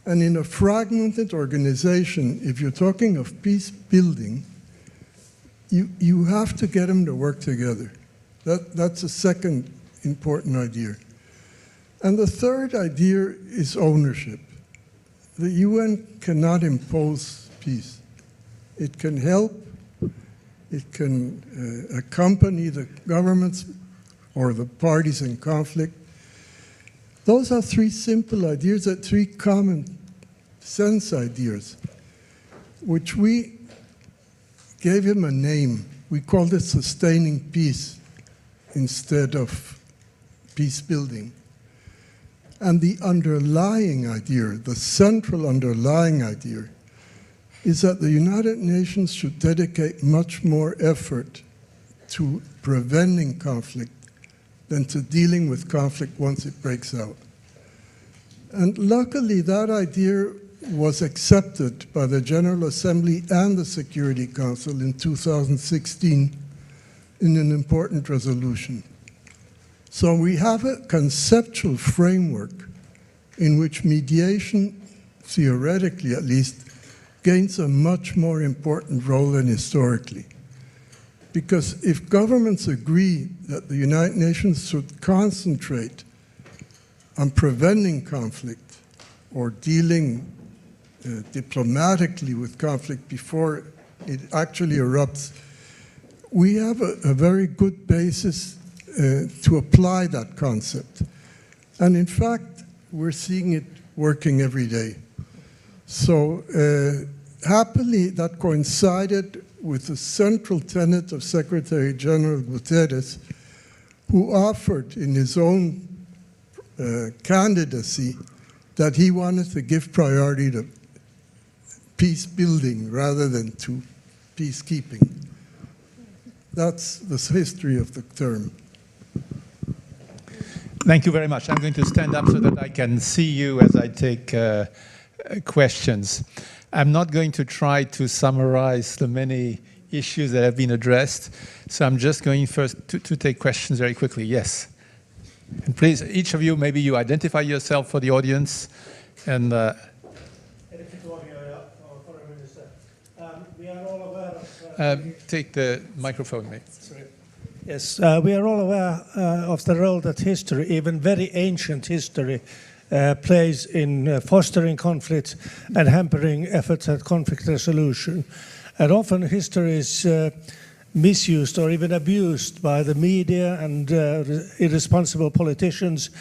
And in a fragmented organization, if you're talking of peace building, you have to get them to work together. That's a second important idea. And the third idea is ownership. The UN cannot impose peace. It can help, it can accompany the governments or the parties in conflict. Those are 3 simple ideas, 3 common sense ideas, which we gave him a name. We called it sustaining peace instead of peace building. And the underlying idea, the central underlying idea, is that the United Nations should dedicate much more effort to preventing conflict than to dealing with conflict once it breaks out. And luckily, that idea was accepted by the General Assembly and the Security Council in 2016 in an important resolution. So we have a conceptual framework in which mediation, theoretically at least, gains a much more important role than historically. Because if governments agree that the United Nations should concentrate on preventing conflict or dealing diplomatically with conflict before it actually erupts, we have a very good basis to apply that concept. And in fact, we're seeing it working every day. So happily, that coincided with the central tenet of Secretary General Guterres, who offered in his own candidacy that he wanted to give priority to peace building rather than to peacekeeping. That's the history of the term.
Thank you very much. I'm going to stand up so that I can see you as I take questions. I'm not going to try to summarize the many issues that have been addressed, so I'm just going first to take questions very quickly. Yes. And please, each of you, maybe you identify yourself for the audience. And
we are all aware of...
take the microphone, mate.
Sorry. Yes, we are all aware of the role that history, even very ancient history, plays in fostering conflict and hampering efforts at conflict resolution. And often history is misused or even abused by the media and irresponsible politicians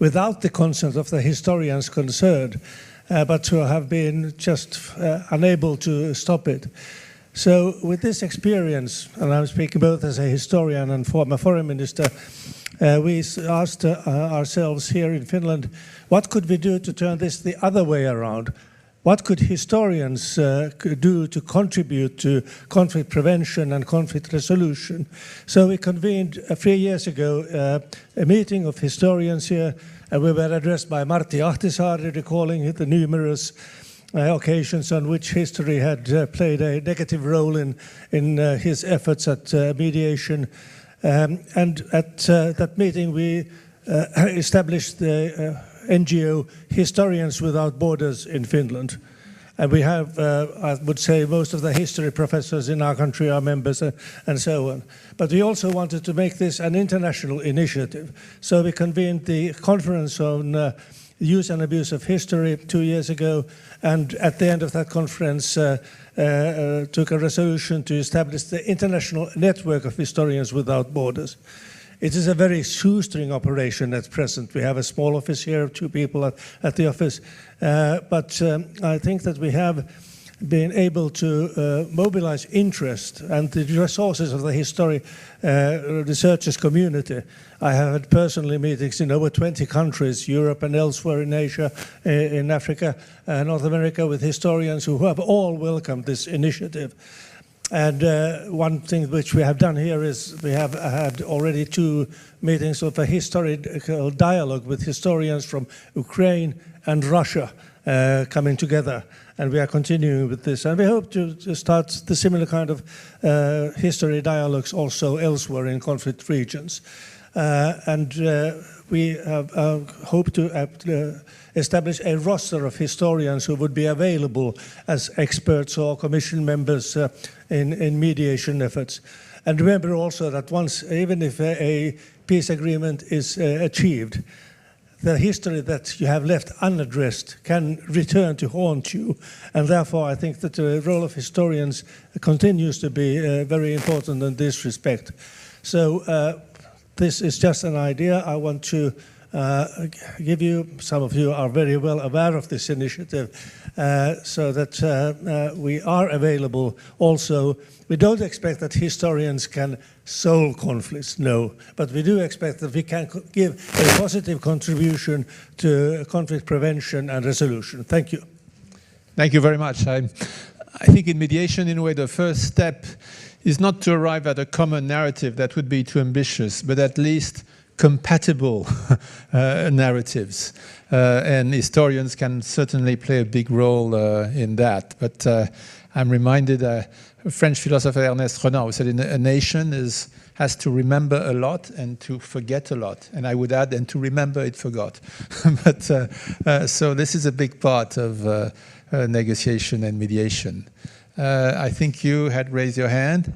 without the consent of the historians concerned, but who have been just unable to stop it. So with this experience, and I'm speaking both as a historian and former foreign minister, we asked ourselves here in Finland, what could we do to turn this the other way around? What could historians do to contribute to conflict prevention and conflict resolution? So we convened 3 years ago a meeting of historians here, and we were addressed by Martti Ahtisaari, recalling the numerous occasions on which history had played a negative role in his efforts at mediation. And at that meeting we established the NGO Historians Without Borders in Finland. And we have, I would say, most of the history professors in our country are members and so on. But we also wanted to make this an international initiative. So we convened the conference on use and abuse of history 2 years ago. And at the end of that conference, took a resolution to establish the International Network of Historians Without Borders. It is a very shoestring operation at present. We have a small office here, 2 people at the office. But I think that we have been able to mobilize interest and the resources of the history researchers community. I have had personally meetings in over 20 countries, Europe and elsewhere in Asia, in Africa, North America, with historians who have all welcomed this initiative. And one thing which we have done here is we have had already 2 meetings of a historical dialogue with historians from Ukraine and Russia coming together. And we are continuing with this. And we hope to start the similar kind of history dialogues also elsewhere in conflict regions. We hope to establish a roster of historians who would be available as experts or commission members in mediation efforts. And remember also that once, even if a peace agreement is achieved, the history that you have left unaddressed can return to haunt you. And therefore, I think that the role of historians continues to be very important in this respect. So this is just an idea. I want to give you, some of you are very well aware of this initiative, so that we are available also. We don't expect that historians can solve conflicts, no, but we do expect that we can give a positive contribution to conflict prevention and resolution. Thank you.
Thank you very much. I think in mediation, in a way, the first step is not to arrive at a common narrative that would be too ambitious, but at least compatible narratives. And historians can certainly play a big role in that. But I'm reminded French philosopher Ernest Renan who said a nation has to remember a lot and to forget a lot. And I would add, and to remember it forgot. But so this is a big part of negotiation and mediation. I think you had raised your hand.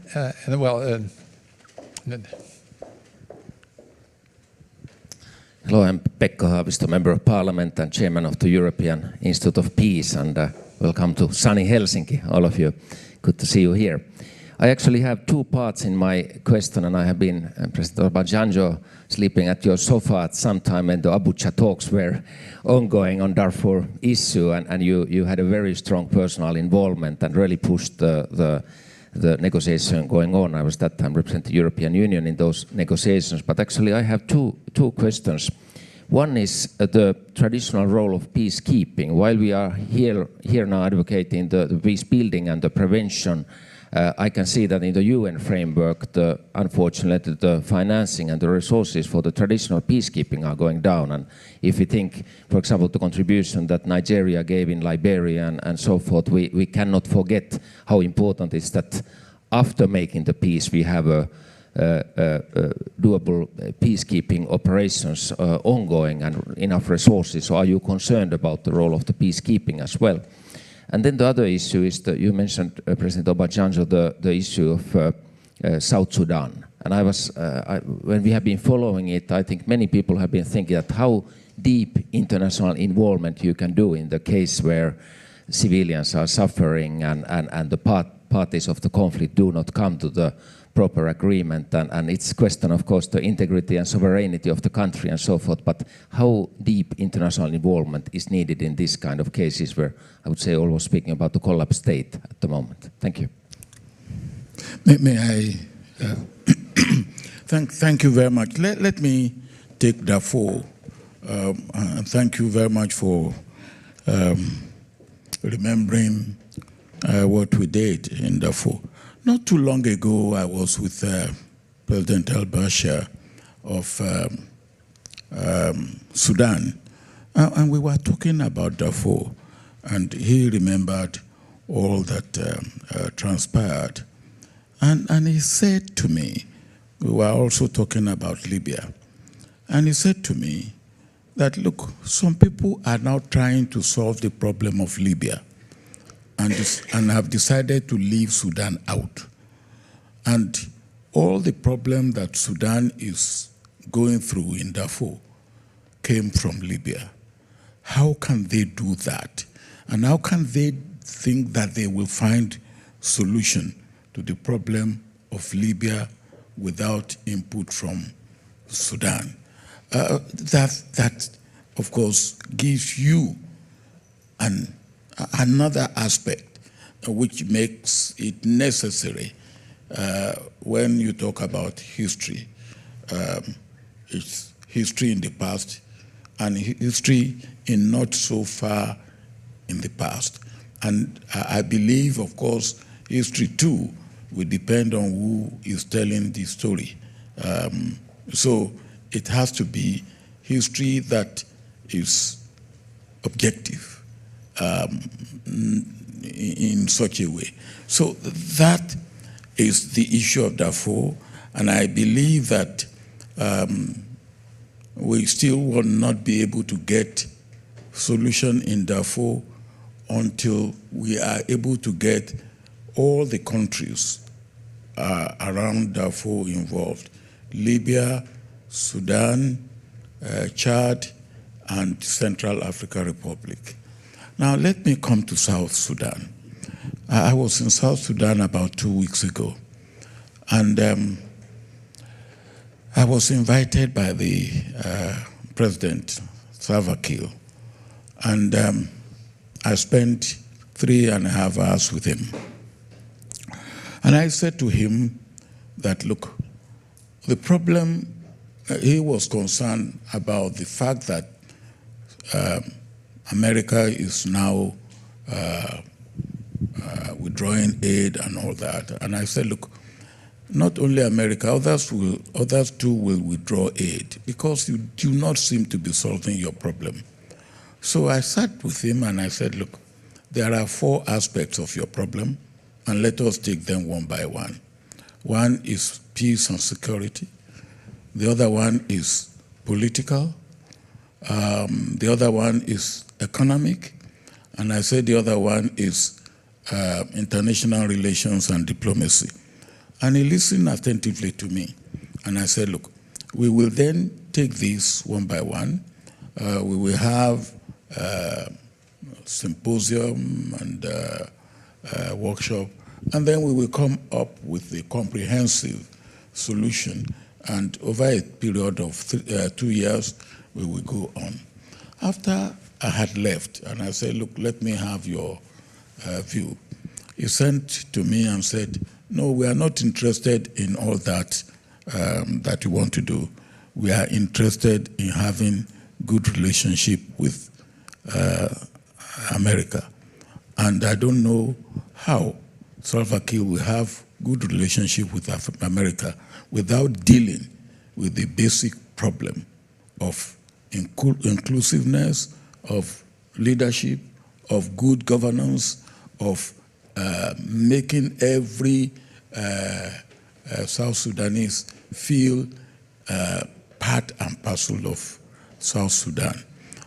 Hello, I'm Pekka Haavisto, Member of Parliament and Chairman of the European Institute of Peace, and welcome to sunny Helsinki, all of you. Good to see you here. I actually have 2 parts in my question, and I have been President Obasanjo sleeping at your sofa at some time when the Abuja talks were ongoing on Darfur issue, and you had a very strong personal involvement and really pushed the negotiation going on. I was that time representing the European Union in those negotiations. But actually I have two questions. One is the traditional role of peacekeeping. While we are here now advocating the peace building and the prevention, I can see that in the UN framework, unfortunately, the financing and the resources for the traditional peacekeeping are going down. And if we think, for example, the contribution that Nigeria gave in Liberia and so forth, we cannot forget how important it is that after making the peace, we have doable peacekeeping operations ongoing and enough resources. So are you concerned about the role of the peacekeeping as well? And then the other issue is that you mentioned, President Obasanjo, the issue of South Sudan. And when we have been following it, I think many people have been thinking that how deep international involvement you can do in the case where civilians are suffering and the parties of the conflict do not come to the proper agreement, and it's a question, of course, the integrity and sovereignty of the country and so forth, but how deep international involvement is needed in this kind of cases where I would say almost speaking about the collapsed state at the moment? Thank you.
May I thank you very much. Let me take Darfur. Thank you very much for remembering what we did in Darfur. Not too long ago, I was with President al-Bashir of Sudan, and we were talking about Darfur, and he remembered all that transpired. And he said to me, we were also talking about Libya, and he said to me that, look, some people are now trying to solve the problem of Libya and have decided to leave Sudan out. And all the problem that Sudan is going through in Darfur came from Libya. How can they do that? And how can they think that they will find solution to the problem of Libya without input from Sudan? That, of course, gives you another aspect which makes it necessary when you talk about history. It's history in the past and history in not so far in the past. And I believe, of course, history too will depend on who is telling the story. So it has to be history that is objective in such a way. So that is the issue of Darfur, and I believe that we still will not be able to get solution in Darfur until we are able to get all the countries around Darfur involved: Libya, Sudan, Chad, and Central African Republic. Now let me come to South Sudan. I was in South Sudan about 2 weeks ago, and I was invited by the President Salva Kiir, and I spent 3.5 hours with him. And I said to him that, look, the problem, he was concerned about the fact that America is now withdrawing aid and all that. And I said, look, not only America, others too will withdraw aid because you do not seem to be solving your problem. So I sat with him and I said, look, there are 4 aspects of your problem, and let us take them one by one. One is peace and security. The other one is political. The other one is economic. And I said the other one is international relations and diplomacy. And he listened attentively to me. And I said, look, we will then take these one by one. We will have symposium and workshop, and then we will come up with a comprehensive solution. And over a period of 2 years, we will go on. After I had left, and I said, look, let me have your view. He sent to me and said, no, we are not interested in all that that you want to do. We are interested in having good relationship with America. And I don't know how Salva Kiir will have good relationship with America without dealing with the basic problem of inclusiveness, of leadership, of good governance, of making every South Sudanese feel part and parcel of South Sudan.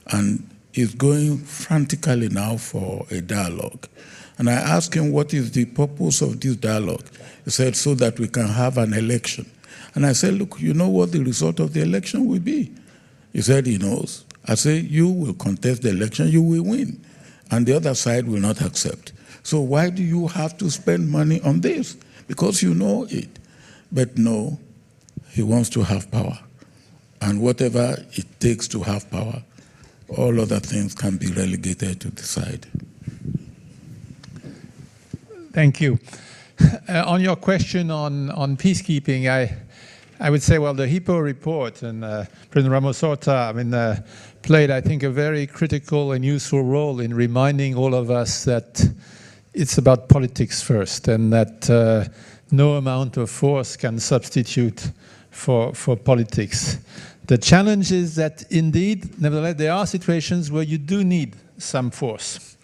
And he's going frantically now for a dialogue. And I asked him, what is the purpose of this dialogue? He said, so that we can have an election. And I said, look, you know what the result of the election will be? He said he knows. I said, you will contest the election, you will win. And the other side will not accept. So why do you have to spend money on this? Because you know it. But no, he wants to have power. And whatever it takes to have power, all other things can be relegated to the side.
Thank you. On your question on peacekeeping, I would say, well, the HIPPO report and President Ramos-Horta, played, I think, a very critical and useful role in reminding all of us that it's about politics first, and that no amount of force can substitute for politics. The challenge is that, indeed, nevertheless, there are situations where you do need some force.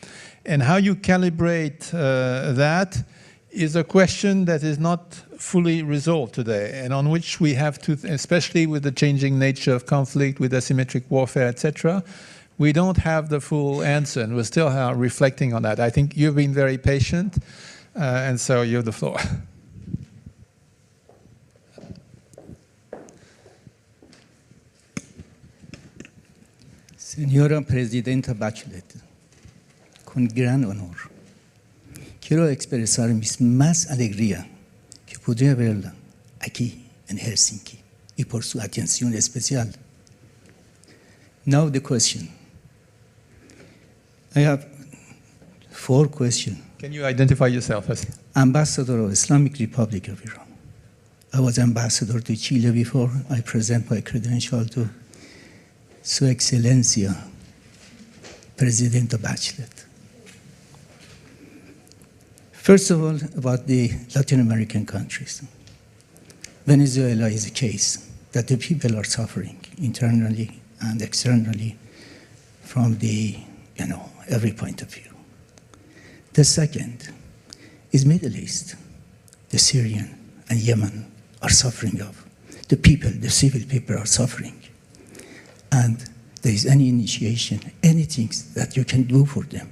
And how you calibrate that is a question that is not fully resolved today, and on which we have to, especially with the changing nature of conflict, with asymmetric warfare, etc., we don't have the full answer, and we're still reflecting on that. I think you've been very patient, and so you have the floor.
Señora Presidenta Bachelet, con gran honor, quiero expresar mi más alegría que podría verla aquí en Helsinki y por su atención especial. Now the question. I have 4 questions.
Can you identify yourself as?
Ambassador of Islamic Republic of Iran. I was ambassador to Chile before. I present my credential to Su Excelencia Presidenta Bachelet. First of all, about the Latin American countries. Venezuela is a case that the people are suffering internally and externally from the, every point of view. The second is Middle East. The Syrian and Yemen are suffering of. The people, the civil people are suffering. And there is any initiation, anything that you can do for them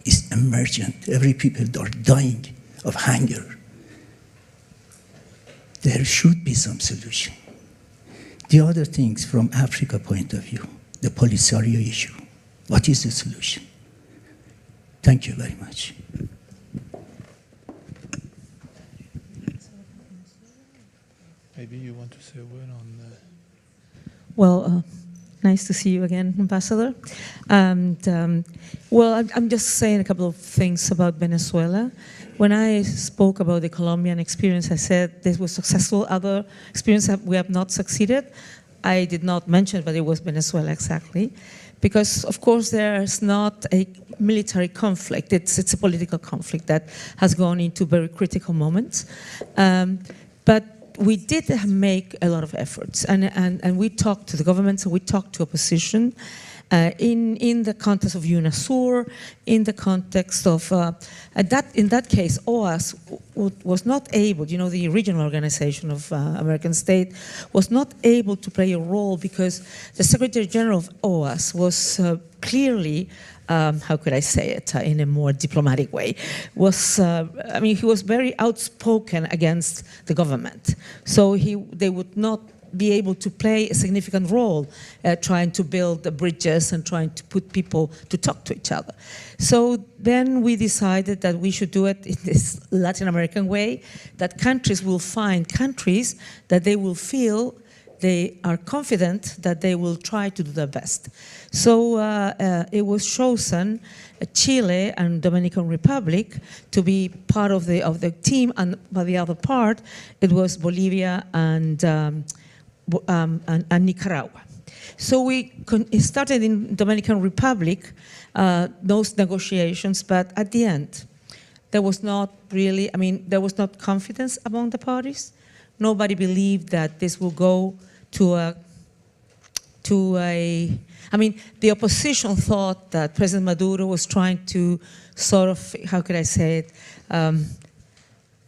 is emergent. Every people are dying of hunger. There should be some solution. The other things from Africa point of view, the Polisario issue, what is the solution? Thank you very much.
Maybe you want to say a word on...
Well, nice to see you again, Ambassador. And, well, I'm just saying a couple of things about Venezuela. When I spoke about the Colombian experience, I said this was successful. Other experiences we have not succeeded. I did not mention, but it was Venezuela exactly. Because, of course, there's not a military conflict. It's a political conflict that has gone into very critical moments. But we did make a lot of efforts, and we talked to the governments, and we talked to opposition in the context of UNASUR, in the context of, in that case, OAS was not able, the regional organization of American state, was not able to play a role because the Secretary General of OAS was clearly, how could I say it in a more diplomatic way, he was very outspoken against the government. So they would not be able to play a significant role trying to build the bridges and trying to put people to talk to each other. So then we decided that we should do it in this Latin American way, that countries will find countries that they will feel they are confident that they will try to do their best. So it was chosen Chile and Dominican Republic to be part of the team, and by the other part, it was Bolivia and Nicaragua. So we started in Dominican Republic those negotiations, but at the end, there was not really, there was not confidence among the parties. Nobody believed that this will go to a, the opposition thought that President Maduro was trying to sort of, how could I say it,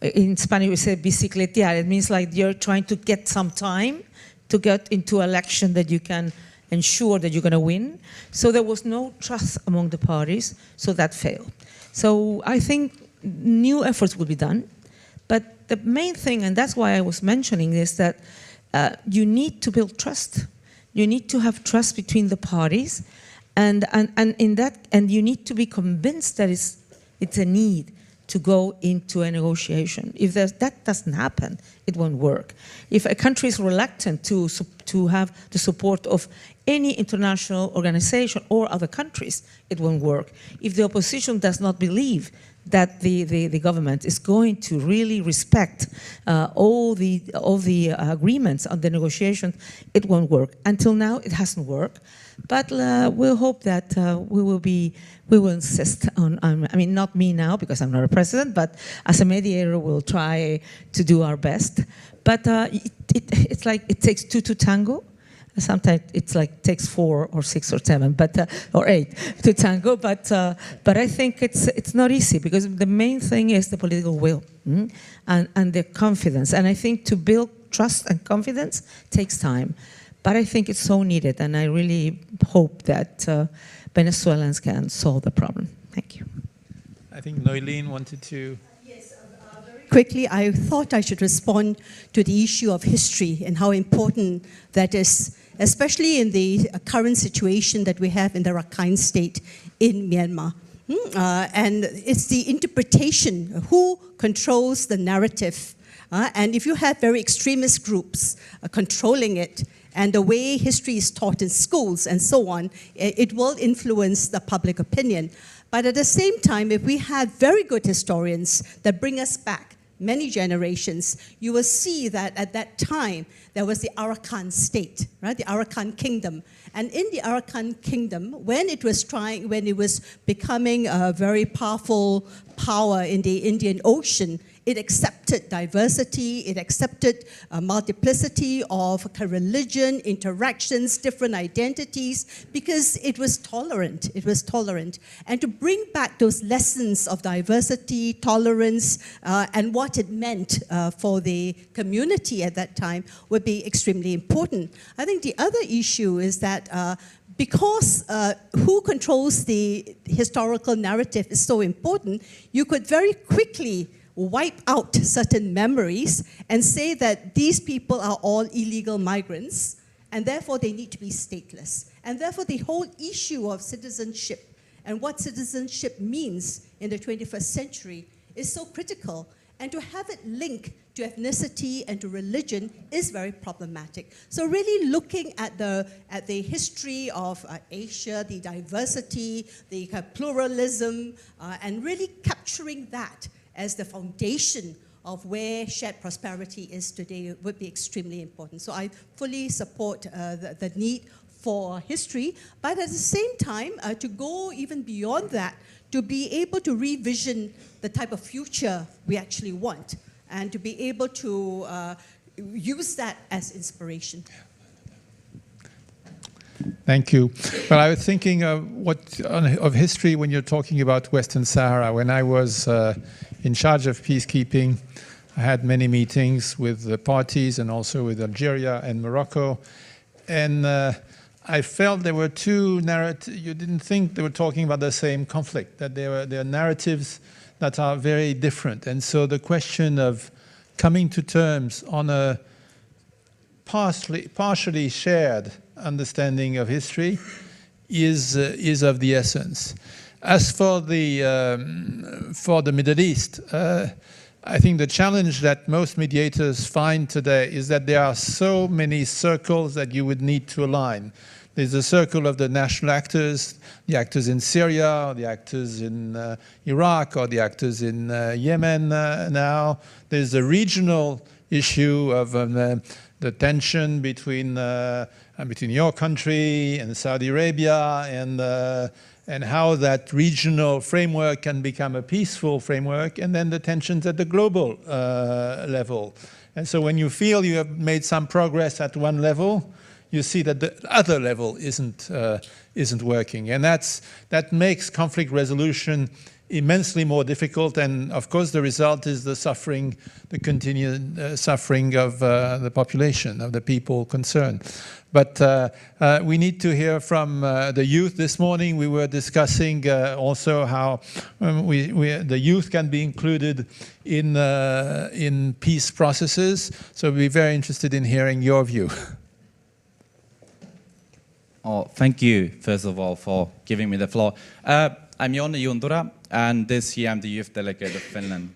in Spanish we say bicicletear. It means like you're trying to get some time to get into election that you can ensure that you're going to win. So there was no trust among the parties, so that failed. So I think new efforts will be done, but the main thing, and that's why I was mentioning, is that you need to build trust. You need to have trust between the parties, and you need to be convinced that it's a need to go into a negotiation. If that doesn't happen, it won't work. If a country is reluctant to have the support of any international organization or other countries, it won't work. If the opposition does not believe that the government is going to really respect all the agreements on the negotiations, it won't work. Until now, it hasn't worked. But we'll hope that we will insist on, not me now because I'm not a president, but as a mediator, we'll try to do our best. But it's like it takes two to tango. Sometimes it's like takes 4 or 6 or 7, or 8 to tango. But I think it's not easy, because the main thing is the political will and the confidence. And I think to build trust and confidence takes time. But I think it's so needed, and I really hope that Venezuelans can solve the problem. Thank you.
I think Noeleen wanted to.
Yes, very quickly, I thought I should respond to the issue of history and how important that is, especially in the current situation that we have in the Rakhine state in Myanmar. And it's the interpretation, who controls the narrative. And if you have very extremist groups controlling it, and the way history is taught in schools and so on, it will influence the public opinion. But at the same time, if we have very good historians that bring us back many generations, you will see that at that time, there was the Arakan state, right? The Arakan kingdom. And in the Arakan kingdom, when it was becoming a very powerful power in the Indian Ocean, it accepted diversity, it accepted a multiplicity of religion, interactions, different identities, because it was tolerant. It was tolerant. And to bring back those lessons of diversity, tolerance, and what it meant for the community at that time would be extremely important. I think the other issue is that because who controls the historical narrative is so important, you could very quickly wipe out certain memories and say that these people are all illegal migrants, and therefore they need to be stateless. And therefore the whole issue of citizenship and what citizenship means in the 21st century is so critical. And to have it link to ethnicity and to religion is very problematic. So really looking at the history of Asia, the diversity, the pluralism, and really capturing that as the foundation of where shared prosperity is today would be extremely important. So I fully support the need for history, but at the same time, to go even beyond that, to be able to revision the type of future we actually want, and to be able to use that as inspiration.
Thank you. Well, I was thinking of history when you're talking about Western Sahara. When I was in charge of peacekeeping, I had many meetings with the parties and also with Algeria and Morocco. And I felt there were two narratives. You didn't think they were talking about the same conflict, that there are narratives that are very different. And so the question of coming to terms on a partially shared understanding of history is of the essence. As for the Middle East, I think the challenge that most mediators find today is that there are so many circles that you would need to align. There's the circle of the national actors, the actors in Syria, or the actors in Iraq, or the actors in Yemen now. There's the regional issue of the tension between your country and Saudi Arabia, and how that regional framework can become a peaceful framework, and then the tensions at the global level. And so when you feel you have made some progress at one level, you see that the other level isn't working. And that makes conflict resolution immensely more difficult, and of course the result is the suffering, the continued suffering of the population, of the people concerned. But we need to hear from the youth. This morning we were discussing also how the youth can be included in peace processes, so we'll be very interested in hearing your view.
Oh, thank you, first of all, for giving me the floor. I'm Jonna Jundura, and this year I'm the youth delegate of Finland.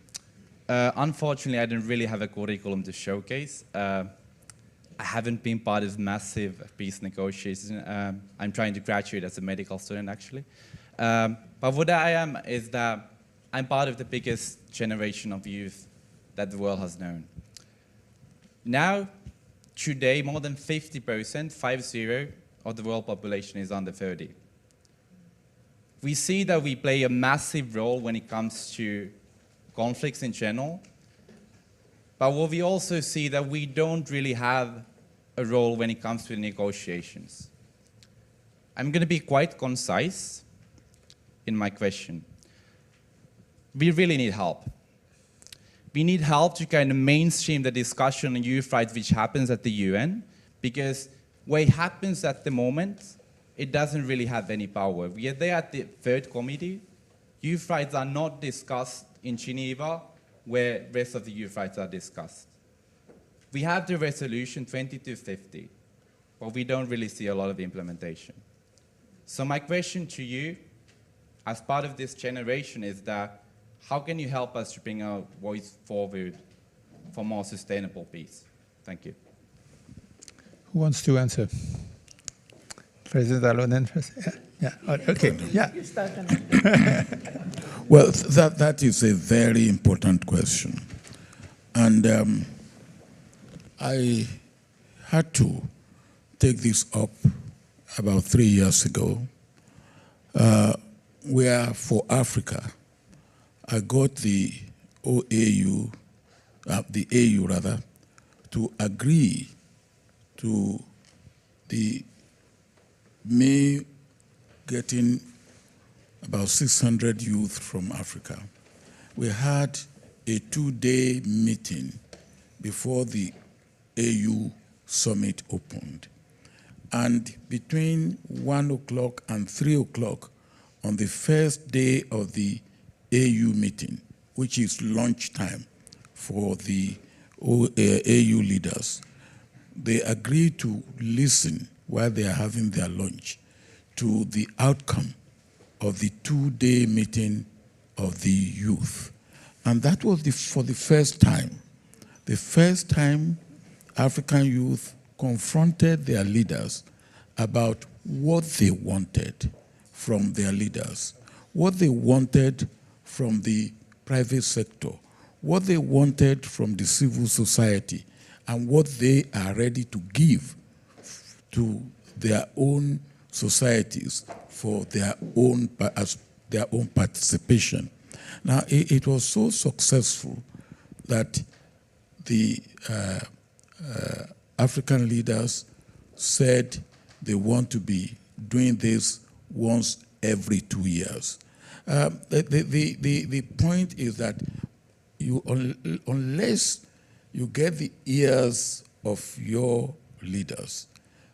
Unfortunately, I didn't really have a curriculum to showcase. I haven't been part of massive peace negotiations. I'm trying to graduate as a medical student, actually. But what I am is that I'm part of the biggest generation of youth that the world has known. Now, today, more than 50%, 50, of the world population is under 30. We see that we play a massive role when it comes to conflicts in general, but what we also see that we don't really have a role when it comes to negotiations? I'm going to be quite concise in my question. We really need help. We need help to kind of mainstream the discussion on youth rights which happens at the UN, because what happens at the moment, it doesn't really have any power. We are there at the third committee. Youth rights are not discussed in Geneva, where the rest of the youth rights are discussed. We have the resolution 2250, but we don't really see a lot of implementation. So my question to you, as part of this generation, is that how can you help us to bring our voice forward for more sustainable peace? Thank you.
Who wants to answer? President Halonen first? Yeah. Okay. Yeah.
Well, that is a very important question. And I had to take this up about 3 years ago, where for Africa, I got the OAU, the AU rather, to agree to the May getting about 600 youth from Africa. We had a 2-day meeting before the AU summit opened. And between 1 o'clock and 3 o'clock on the first day of the AU meeting, which is lunchtime for the AU leaders, they agreed to listen while they are having their lunch to the outcome of the 2-day meeting of the youth. And that was for the first time African youth confronted their leaders about what they wanted from their leaders, what they wanted from the private sector, what they wanted from the civil society, and what they are ready to give to their own societies for their own participation. Now, it was so successful that the African leaders said they want to be doing this once every 2 years. The point is that unless you get the ears of your leaders,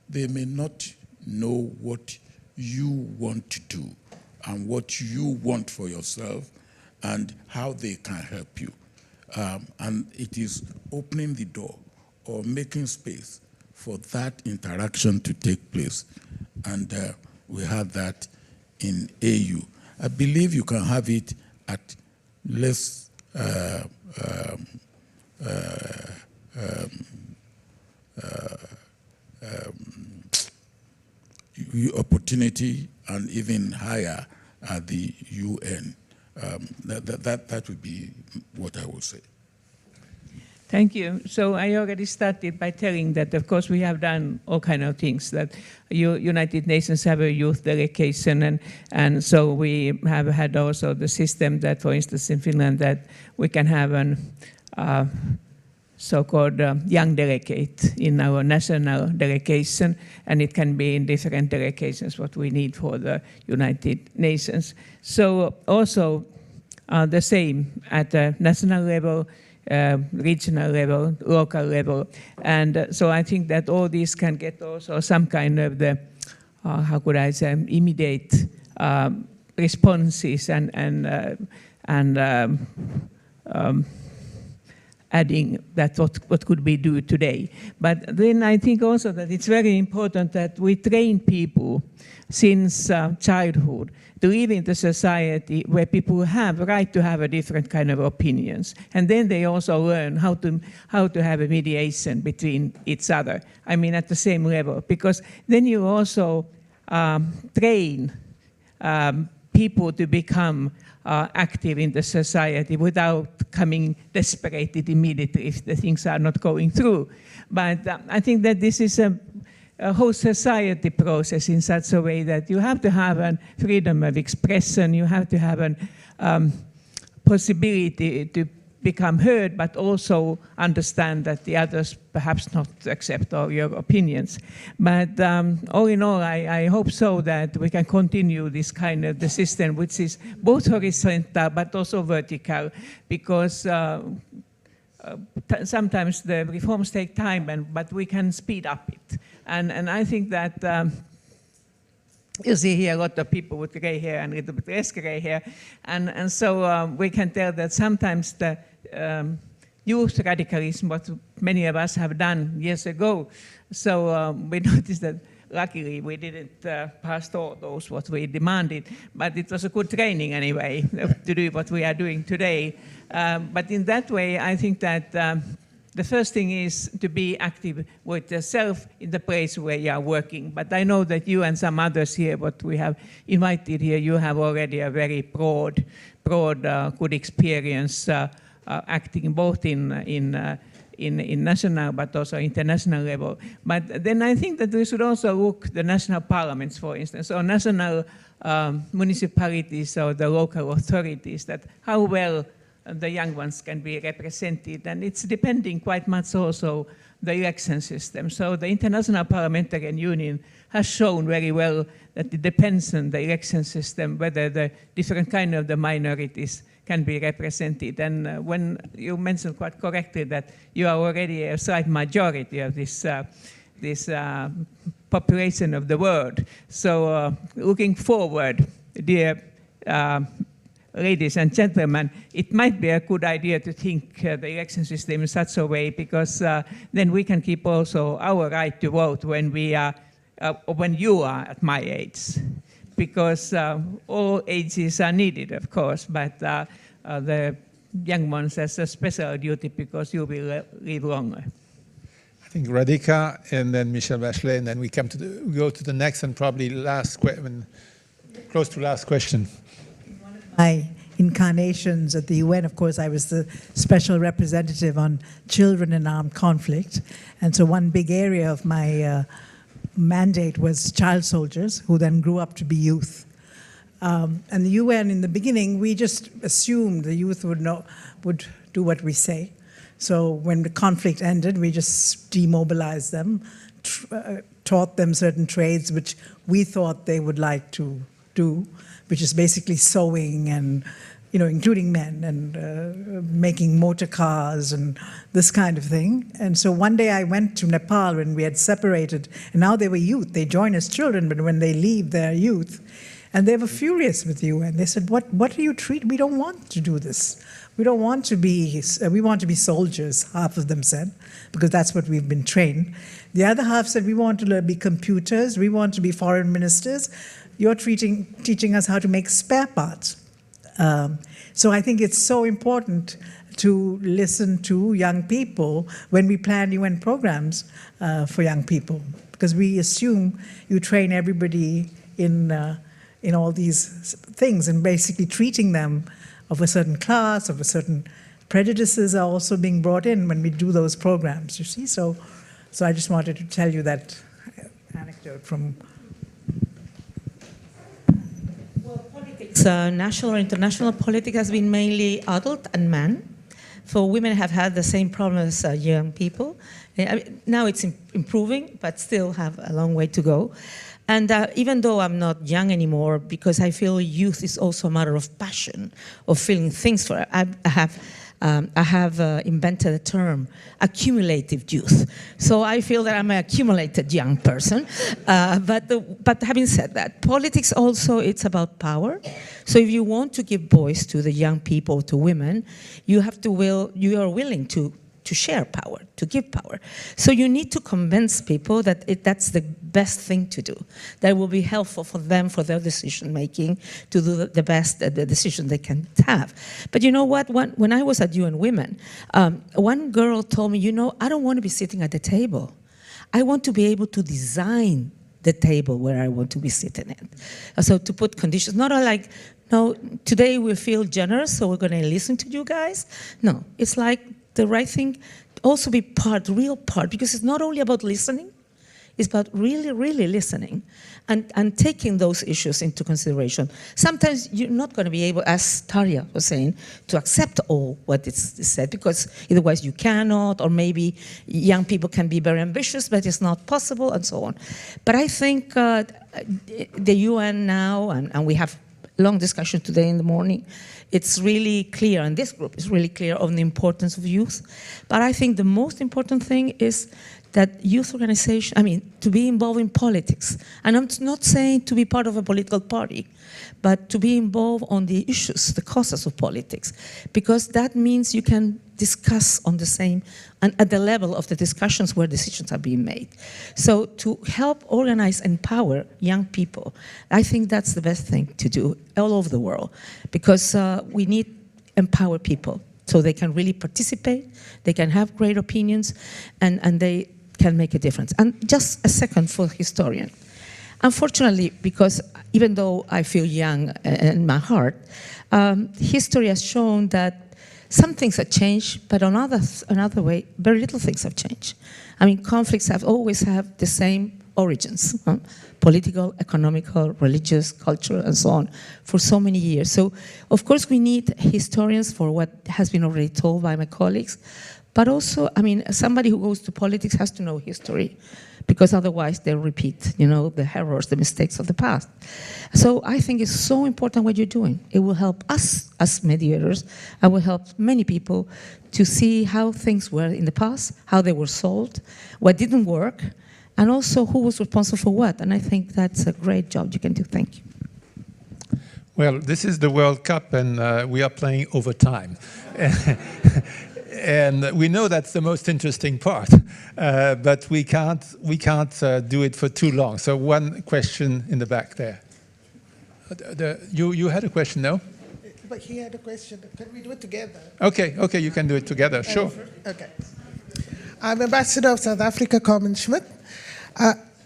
they may not know what you want to do and what you want for yourself and how they can help you. And it is opening the door or making space for that interaction to take place. And we have that in AU. I believe you can have it at less opportunity and even higher at the UN. That would be what I would say.
Thank you. So I already started by telling that, of course, we have done all kinds of things. That United Nations have a youth delegation, and so we have had also the system that, for instance, in Finland, that we can have an so-called young delegate in our national delegation, and it can be in different delegations what we need for the United Nations. So also the same at the national level, regional level, local level. And so I think that all these can get also some kind of the, how could I say, immediate responses and adding that what could we do today. But then I think also that it's very important that we train people since childhood to live in the society where people have right to have a different kind of opinions. And then they also learn how to have a mediation between each other. I mean, at the same level, because then you also train people to become active in the society without coming desperate immediately if the things are not going through. But I think that this is a whole society process in such a way that you have to have a freedom of expression, you have to have a possibility to become heard, but also understand that the others perhaps not accept all your opinions. But all in all, I hope so that we can continue this kind of the system, which is both horizontal but also vertical, because sometimes the reforms take time, but we can speed up it. And I think that you see here a lot of people with gray hair and a little bit less gray hair. And so we can tell that sometimes the youth radicalism, what many of us have done years ago. So we noticed that luckily we didn't pass all those what we demanded, but it was a good training anyway to do what we are doing today. But in that way, I think that the first thing is to be active with yourself in the place where you are working. But I know that you and some others here, what we have invited here, you have already a very broad, good experience acting both in national but also international level. But then I think that we should also look at the national parliaments, for instance, or national municipalities or the local authorities, that how well the young ones can be represented. And it's depending quite much also the election system. So the International Parliamentarian Union has shown very well that it depends on the election system whether the different kind of the minorities can be represented. And when you mentioned quite correctly that you are already a slight majority of this population of the world. So looking forward, dear ladies and gentlemen, it might be a good idea to think the election system in such a way, because then we can keep also our right to vote when we are, when you are at my age. Because all ages are needed, of course, but the young ones has a special duty because you will live longer.
I think Radhika and then Michelle Bachelet, and then we come to go to the next and probably last question, close to last question.
My incarnations at the UN, of course, I was the special representative on children in armed conflict. And so one big area of my mandate was child soldiers, who then grew up to be youth. And the UN, in the beginning, we just assumed the youth would do what we say. So when the conflict ended, we just demobilized them, taught them certain trades which we thought they would like to do, which is basically sewing and, including men, and making motor cars and this kind of thing. And so one day I went to Nepal when we had separated, and now they were youth. They join as children, but when they leave, they're youth. And they were furious with you, and they said, what do you treat? We don't want to do this. We don't want to be, we want to be soldiers, half of them said, because that's what we've been trained. The other half said, we want to be computers, we want to be foreign ministers. You're teaching us how to make spare parts. So I think it's so important to listen to young people when we plan UN programs for young people, because we assume you train everybody in all these things, and basically treating them of a certain class, of a certain prejudices are also being brought in when we do those programs, you see? So I just wanted to tell you that anecdote from...
National or international politics has been mainly adult and men. So women have had the same problem as young people. Now it's improving, but still have a long way to go. And even though I'm not young anymore, because I feel youth is also a matter of passion, of feeling things for it. I have invented a term, accumulative youth. So I feel that I'm an accumulated young person. But having said that, politics also, it's about power. So if you want to give voice to the young people, to women, you are willing to share power, to give power. So you need to convince people that that's the best thing to do, that will be helpful for them, for their decision making, to do the best the decision they can have. But you know what, when I was at UN Women, one girl told me, I don't want to be sitting at the table. I want to be able to design the table where I want to be sitting at. So to put conditions, not like, no, today we feel generous, so we're going to listen to you guys. No, it's like the right thing, also be real part, because it's not only about listening, It's about really, really listening and taking those issues into consideration. Sometimes you're not going to be able, as Tarja was saying, to accept all what is said, because otherwise you cannot, or maybe young people can be very ambitious, but it's not possible, and so on. But I think the UN now, and we have long discussion today in the morning, it's really clear, and this group is really clear on the importance of youth. But I think the most important thing is that youth organization, to be involved in politics. And I'm not saying to be part of a political party, but to be involved on the issues, the causes of politics, because that means you can discuss on the same, and at the level of the discussions where decisions are being made. So to help organize and empower young people, I think that's the best thing to do all over the world, because we need empower people so they can really participate, they can have great opinions, and they can make a difference. And just a second for the historian. Unfortunately, because even though I feel young in my heart, history has shown that some things have changed, but on another way, very little things have changed. Conflicts have always had the same origins, political, economical, religious, cultural, and so on, for so many years. So, of course, we need historians for what has been already told by my colleagues, but also, somebody who goes to politics has to know history, because otherwise they'll repeat, the errors, the mistakes of the past. So I think it's so important what you're doing. It will help us as mediators, and will help many people to see how things were in the past, how they were solved, what didn't work, and also who was responsible for what. And I think that's a great job you can do. Thank you.
Well, this is the World Cup, and we are playing over time. And we know that's the most interesting part, but we can't do it for too long. So one question in the back there. You had a question, no?
But he had a question. Can we do it together?
Okay, you can do it together, sure.
Okay. I'm Ambassador of South Africa, Carmen Schmidt.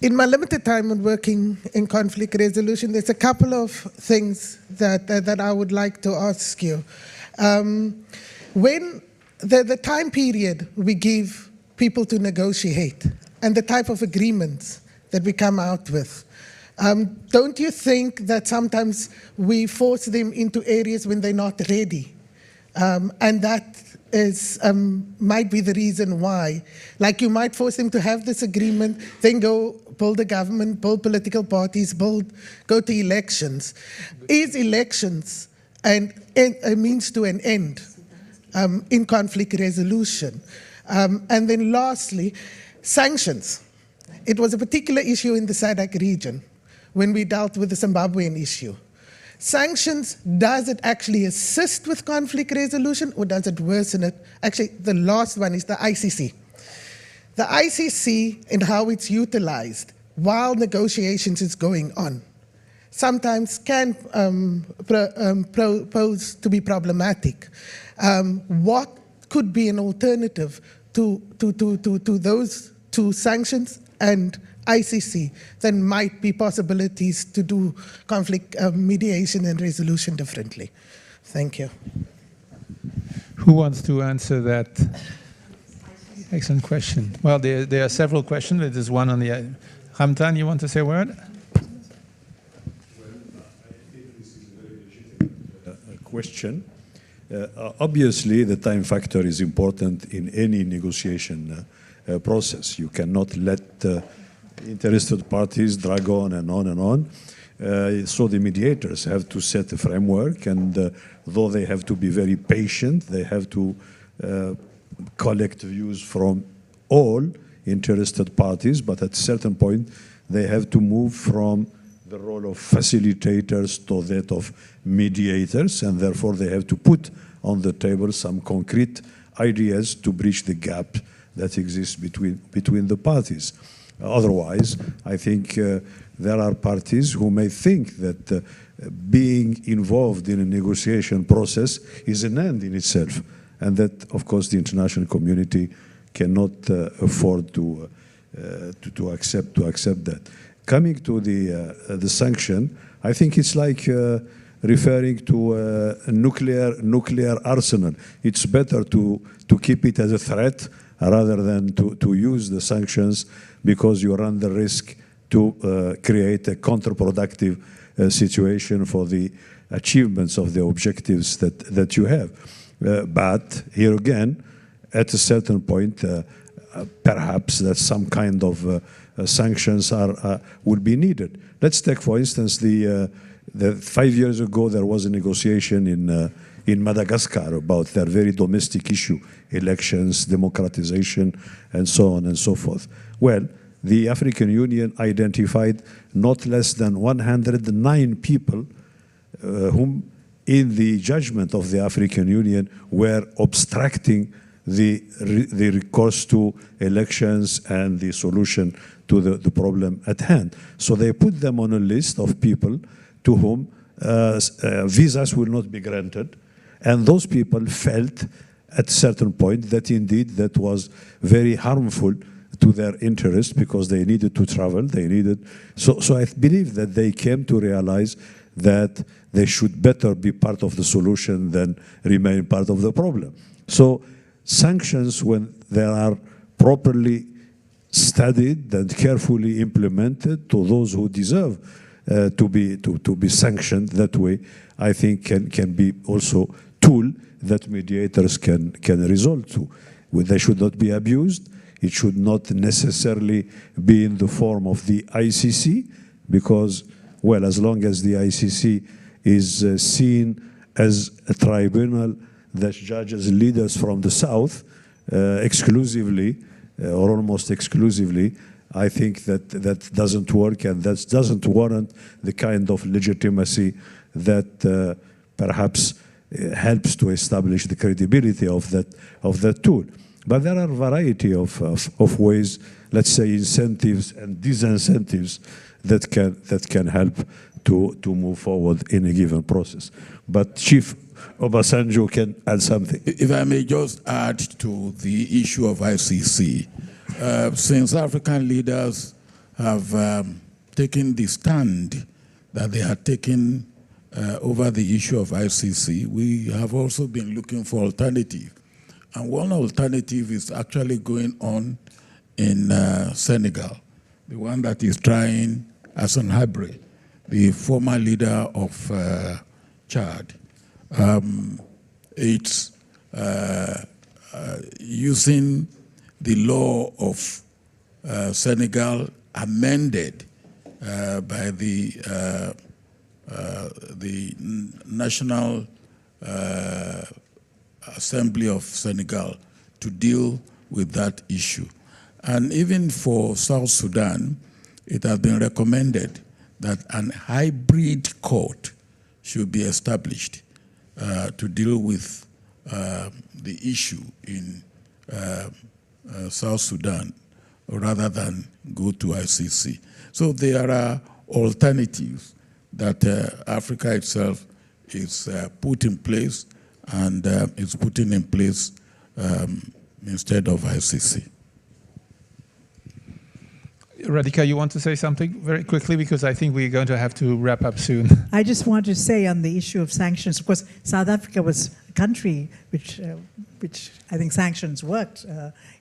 In my limited time on working in conflict resolution, there's a couple of things that I would like to ask you. When the time period we give people to negotiate and the type of agreements that we come out with, don't you think that sometimes we force them into areas when they're not ready? And that is might be the reason why. Like, you might force them to have this agreement, then go build a government, build political parties, go to elections. Is elections a means to an end in conflict resolution? And then lastly, sanctions. It was a particular issue in the SADC region when we dealt with the Zimbabwean issue. Sanctions, does it actually assist with conflict resolution, or does it worsen it? Actually, the last one is the ICC. The ICC and how it's utilized while negotiations is going on sometimes can pose to be problematic. What could be an alternative to those two sanctions and ICC? Then might be possibilities to do conflict mediation and resolution differently. Thank you.
Who wants to answer that? Excellent question. Well, there are several questions. There's one on the... Ramtane, you want to say a word?
Question. Obviously, the time factor is important in any negotiation process. You cannot let interested parties drag on and on and on. So the mediators have to set a framework, and though they have to be very patient, they have to collect views from all interested parties, but at a certain point they have to move from the role of facilitators to that of mediators, and therefore they have to put on the table some concrete ideas to bridge the gap that exists between the parties. Otherwise, I think there are parties who may think that being involved in a negotiation process is an end in itself, and that, of course, the international community cannot afford to accept that. Coming to the sanction, I think it's like referring to a nuclear arsenal. It's better to keep it as a threat rather than to use the sanctions, because you run the risk to create a counterproductive situation for the achievements of the objectives that you have. But here again, at a certain point, perhaps that some kind of sanctions would be needed. Let's take, for instance, the 5 years ago there was a negotiation in Madagascar about their very domestic issue, elections, democratization, and so on and so forth. Well, the African Union identified not less than 109 people whom, in the judgment of the African Union, were obstructing the recourse to elections and the solution to the problem at hand. So they put them on a list of people to whom visas will not be granted, and those people felt at a certain point that indeed that was very harmful to their interest, because they needed to travel, they needed, so I believe that they came to realize that they should better be part of the solution than remain part of the problem. So sanctions, when they are properly studied and carefully implemented to those who deserve to be sanctioned that way, I think can be also tool that mediators can resort to. They should not be abused. It should not necessarily be in the form of the ICC, because, well, as long as the ICC is seen as a tribunal that judges leaders from the South exclusively, or almost exclusively, I think that doesn't work, and that doesn't warrant the kind of legitimacy that perhaps helps to establish the credibility of that tool. But there are a variety of ways, let's say incentives and disincentives, that can help to move forward in a given process. But Chief Obasanjo can add something.
If I may just add to the issue of ICC, since African leaders have taken the stand that they had taken over the issue of ICC, we have also been looking for alternatives. And one alternative is actually going on in Senegal, the one that is trying Hassan Habre, the former leader of Chad. It's using the law of Senegal amended by the National Assembly of Senegal to deal with that issue. And even for South Sudan, it has been recommended that an hybrid court should be established to deal with the issue in South Sudan, rather than go to ICC. So there are alternatives that Africa itself is put in place, and is putting in place instead of ICC.
Radhika, you want to say something very quickly, because I think we're going to have to wrap up soon.
I just want to say on the issue of sanctions, of course, South Africa was a country which I think sanctions worked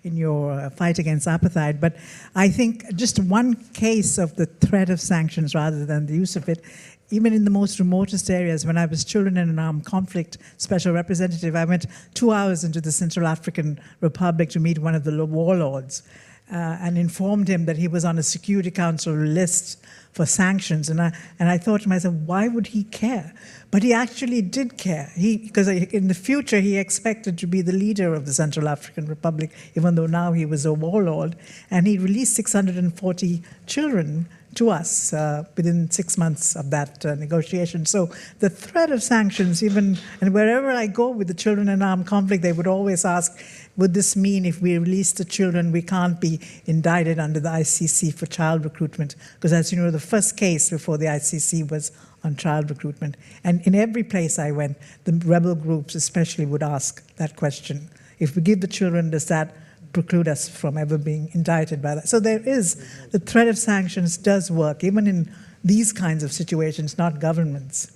in your fight against apartheid. But I think just one case of the threat of sanctions rather than the use of it, even in the most remotest areas, when I was Children in an Armed Conflict Special Representative, I went 2 hours into the Central African Republic to meet one of the warlords. And informed him that he was on a Security Council list for sanctions. And I thought to myself, why would he care? But he actually did care. Because in the future, he expected to be the leader of the Central African Republic, even though now he was a warlord. And he released 640 children to us within 6 months of that negotiation. So the threat of sanctions, and wherever I go with the children in armed conflict, they would always ask, would this mean if we release the children, we can't be indicted under the ICC for child recruitment? Because as you know, the first case before the ICC was on child recruitment. And in every place I went, the rebel groups especially would ask that question. If we give the children, does that preclude us from ever being indicted by that? So there is, the threat of sanctions does work, even in these kinds of situations, not governments.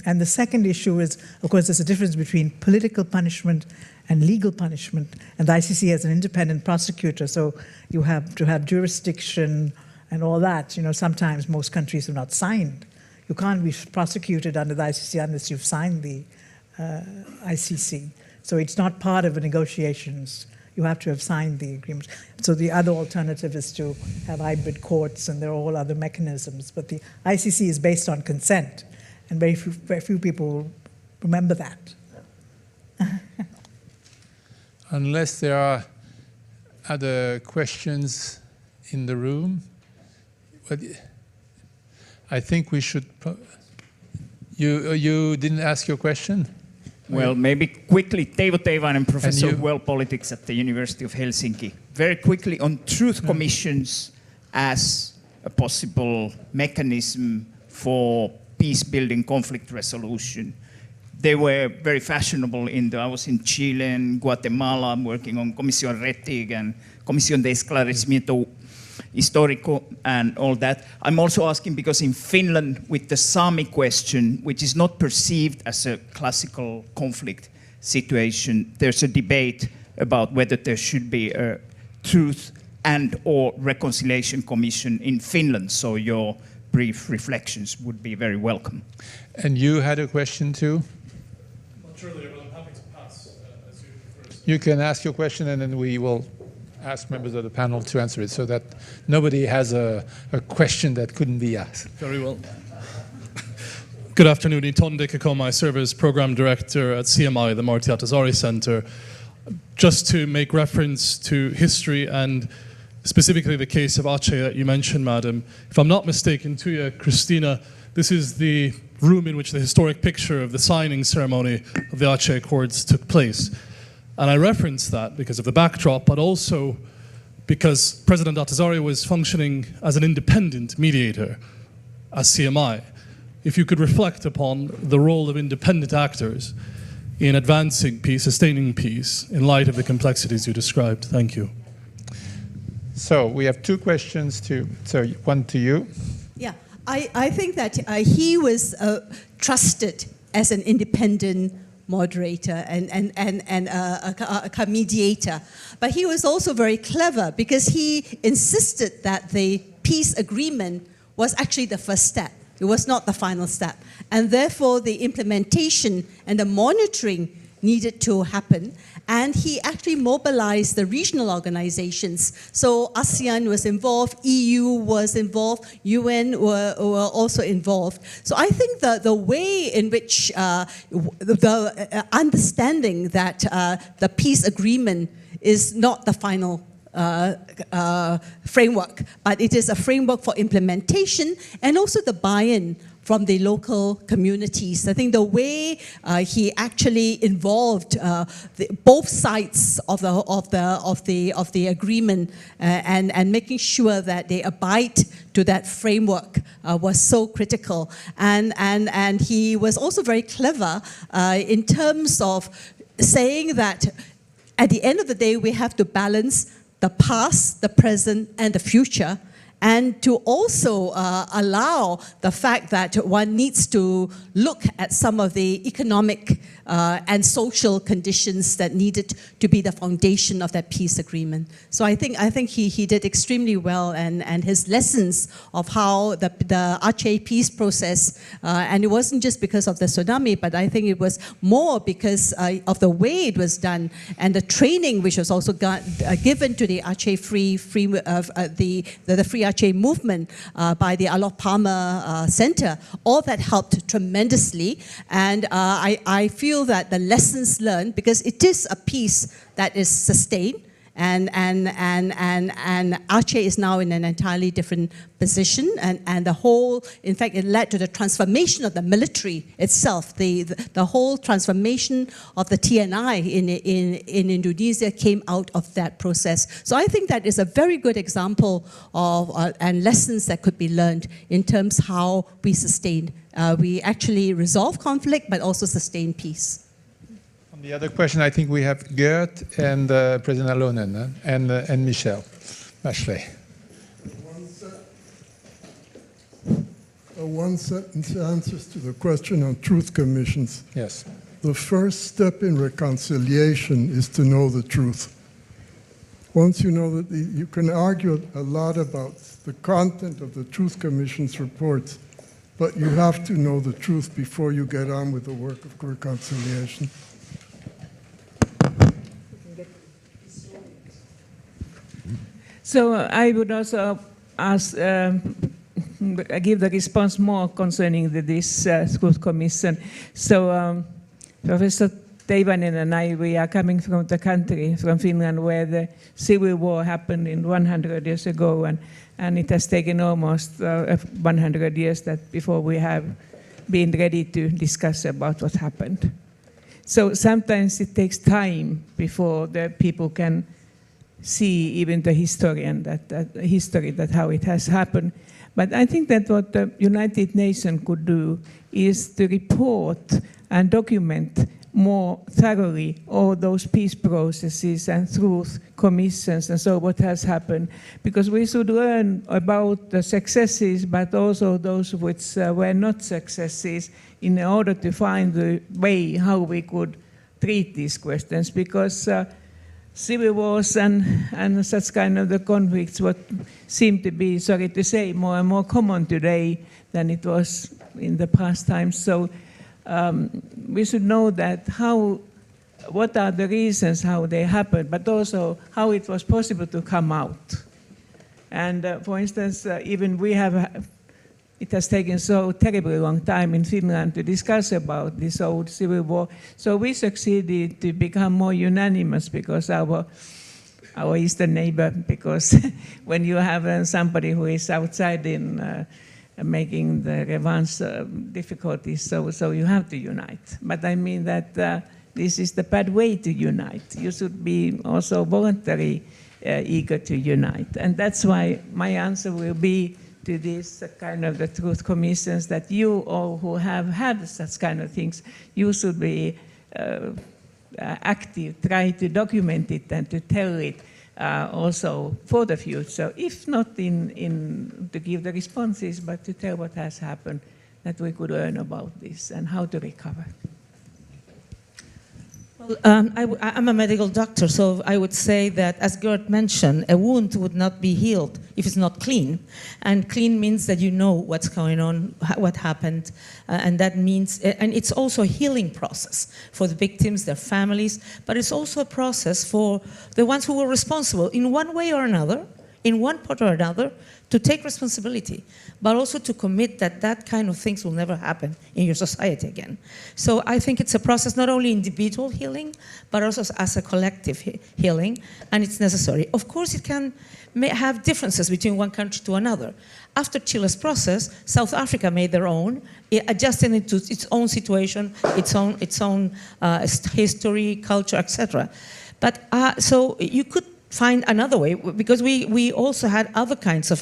And the second issue is, of course, there's a difference between political punishment and legal punishment. And the ICC has an independent prosecutor, so you have to have jurisdiction and all that. You know, sometimes most countries have not signed. You can't be prosecuted under the ICC unless you've signed the ICC. So it's not part of the negotiations. You have to have signed the agreement. So the other alternative is to have hybrid courts, and there are all other mechanisms. But the ICC is based on consent, and very few people remember that.
Unless there are other questions in the room, but I think we should. You didn't ask your question?
Well, maybe quickly, Teivo Teivainen, Professor of World Politics at the University of Helsinki. Very quickly on truth commissions as a possible mechanism for peace-building conflict resolution. They were very fashionable I was in Chile and Guatemala working on Comisión Rettig and Comisión de Esclarecimiento Histórico and all that. I'm also asking because in Finland, with the Sami question, which is not perceived as a classical conflict situation, there's a debate about whether there should be a truth and or reconciliation commission in Finland. So your brief reflections would be very welcome.
And you had a question too?
Not earlier, but I'm happy to pass as you first.
You can ask your question and then we will ask members of the panel to answer it so that nobody has a question that couldn't be asked.
Very well. Good afternoon. Iton Dekakoma. I serve as Program Director at CMI, the Martti Ahtisaari Center. Just to make reference to history and specifically the case of Aceh that you mentioned, Madam. If I'm not mistaken, Tuija, Christina, this is the room in which the historic picture of the signing ceremony of the Aceh Accords took place. And I reference that because of the backdrop, but also because President Ahtisaari was functioning as an independent mediator, as CMI. If you could reflect upon the role of independent actors in advancing peace, sustaining peace, in light of the complexities you described. Thank you.
So we have two questions so one to you.
Yeah, I think that he was trusted as an independent moderator and a mediator. But he was also very clever because he insisted that the peace agreement was actually the first step. It was not the final step. And therefore, the implementation and the monitoring needed to happen. And he actually mobilized the regional organizations. So ASEAN was involved, EU was involved, UN were also involved. So I think the way in which the understanding that the peace agreement is not the final framework, but it is a framework for implementation and also the buy-in from the local communities. I think the way he actually involved both sides of the agreement and making sure that they abide to that framework was so critical. And he was also very clever in terms of saying that at the end of the day, we have to balance the past, the present, and the future, and to also allow the fact that one needs to look at some of the economic and social conditions that needed to be the foundation of that peace agreement. So I think he did extremely well, and his lessons of how the Aceh peace process, and it wasn't just because of the tsunami, but I think it was more because of the way it was done and the training which was also given to the Aceh Free Aceh movement by the Alof Palmer Center. All that helped tremendously, and I feel that the lessons learned, because it is a peace that is sustained, and Aceh is now in an entirely different position, and the whole, in fact, it led to the transformation of the military itself. The whole transformation of the TNI in Indonesia came out of that process. So I think that is a very good example of and lessons that could be learned in terms how we sustain. We actually resolve conflict, but also sustain peace.
On the other question, I think we have Gert and President Halonen and Michelle Bachelet.
one-sentence answers to the question on truth commissions.
Yes.
The first step in reconciliation is to know the truth. Once you know that, you can argue a lot about the content of the Truth Commission's reports, but you have to know the truth before you get on with the work of reconciliation.
So I would also ask, give the response more concerning this Truth Commission. So Professor Teivainen and I, we are coming from the country, from Finland, where the civil war happened 100 years ago, and it has taken almost 100 years that before we have been ready to discuss about what happened. So sometimes it takes time before the people can see even the historian that how it has happened. But I think that what the United Nations could do is to report and document more thoroughly all those peace processes and truth commissions and so what has happened, because we should learn about the successes but also those which were not successes in order to find the way how we could treat these questions, because civil wars and such kind of the conflicts what seem to be, sorry to say, more and more common today than it was in the past times. So we should know that what are the reasons how they happened, but also how it was possible to come out. And for instance, even it has taken so terribly long time in Finland to discuss about this old civil war. So we succeeded to become more unanimous because our eastern neighbor, because when you have somebody who is outside in making the revenge difficulties, so you have to unite. But I mean that this is the bad way to unite. You should be also voluntarily eager to unite. And that's why my answer will be to this kind of the truth commissions, that you all who have had such kind of things, you should be active, try to document it and to tell it also for the future, if not to give the responses, but to tell what has happened, that we could learn about this and how to recover.
Well, I'm a medical doctor, so I would say that, as Gert mentioned, a wound would not be healed if it's not clean. And clean means that you know what's going on, what happened, and that means, and it's also a healing process for the victims, their families, but it's also a process for the ones who were responsible in one way or another, in one part or another, to take responsibility, but also to commit that that kind of things will never happen in your society again. So I think it's a process, not only individual healing, but also as a collective healing, and it's necessary. Of course, it can have differences between one country to another. After Chile's process, South Africa made their own, adjusting it to its own situation, its own history, culture, etc. But so you could find another way, because we also had other kinds of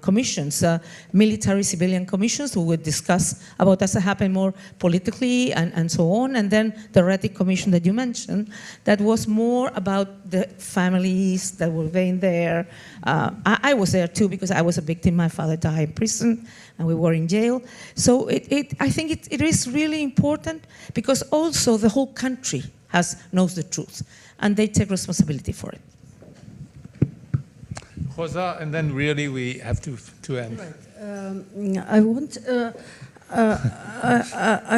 commissions, military civilian commissions who would discuss about what happened more politically and so on, and then the Radhika commission that you mentioned, that was more about the families that were being there. I was there too because I was a victim. My father died in prison and we were in jail. So I think it is really important, because also the whole country knows the truth, and they take responsibility for it.
Roza, and then really we have to end.
Right. I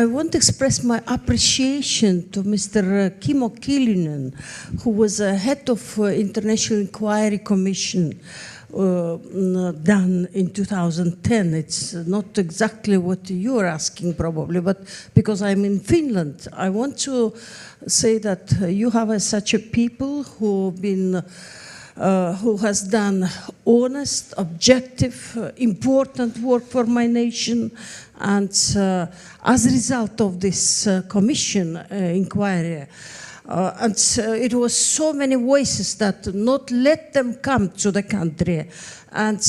want to express my appreciation to Mr. Kimmo Kiljunen, who was head of International Inquiry Commission done in 2010. It's not exactly what you're asking probably, but because I'm in Finland, I want to say that you have such a people who've been who has done honest, objective, important work for my nation, and as a result of this commission inquiry, and it was so many voices that not let them come to the country. And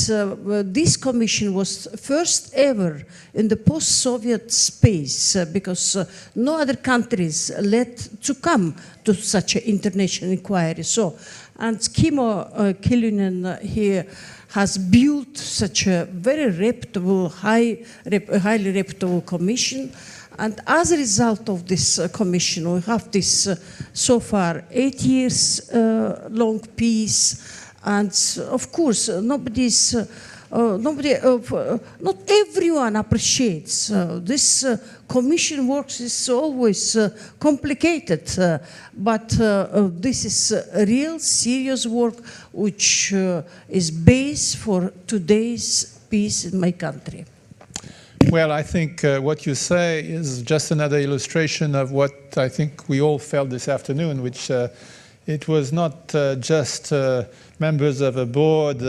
this commission was first ever in the post-Soviet space, because no other countries let to come to such an international inquiry. So, and Kimmo Kiljunen, he has built such a very reputable, highly reputable commission. And as a result of this commission, we have this so far 8 years long peace. And of course, not everyone appreciates this commission works is always complicated, but this is real serious work which is base for today's peace in my country.
Well, I think what you say is just another illustration of what I think we all felt this afternoon, which it was not just members of a board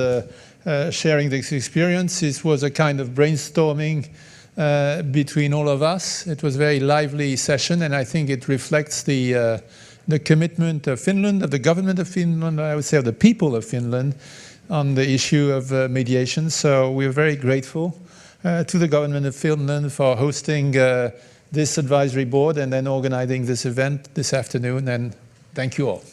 sharing this experience. It was a kind of brainstorming between all of us. It was a very lively session, and I think it reflects the commitment of Finland, of the government of Finland, I would say of the people of Finland, on the issue of mediation. So we're very grateful to the government of Finland for hosting this advisory board and then organizing this event this afternoon, and thank you all.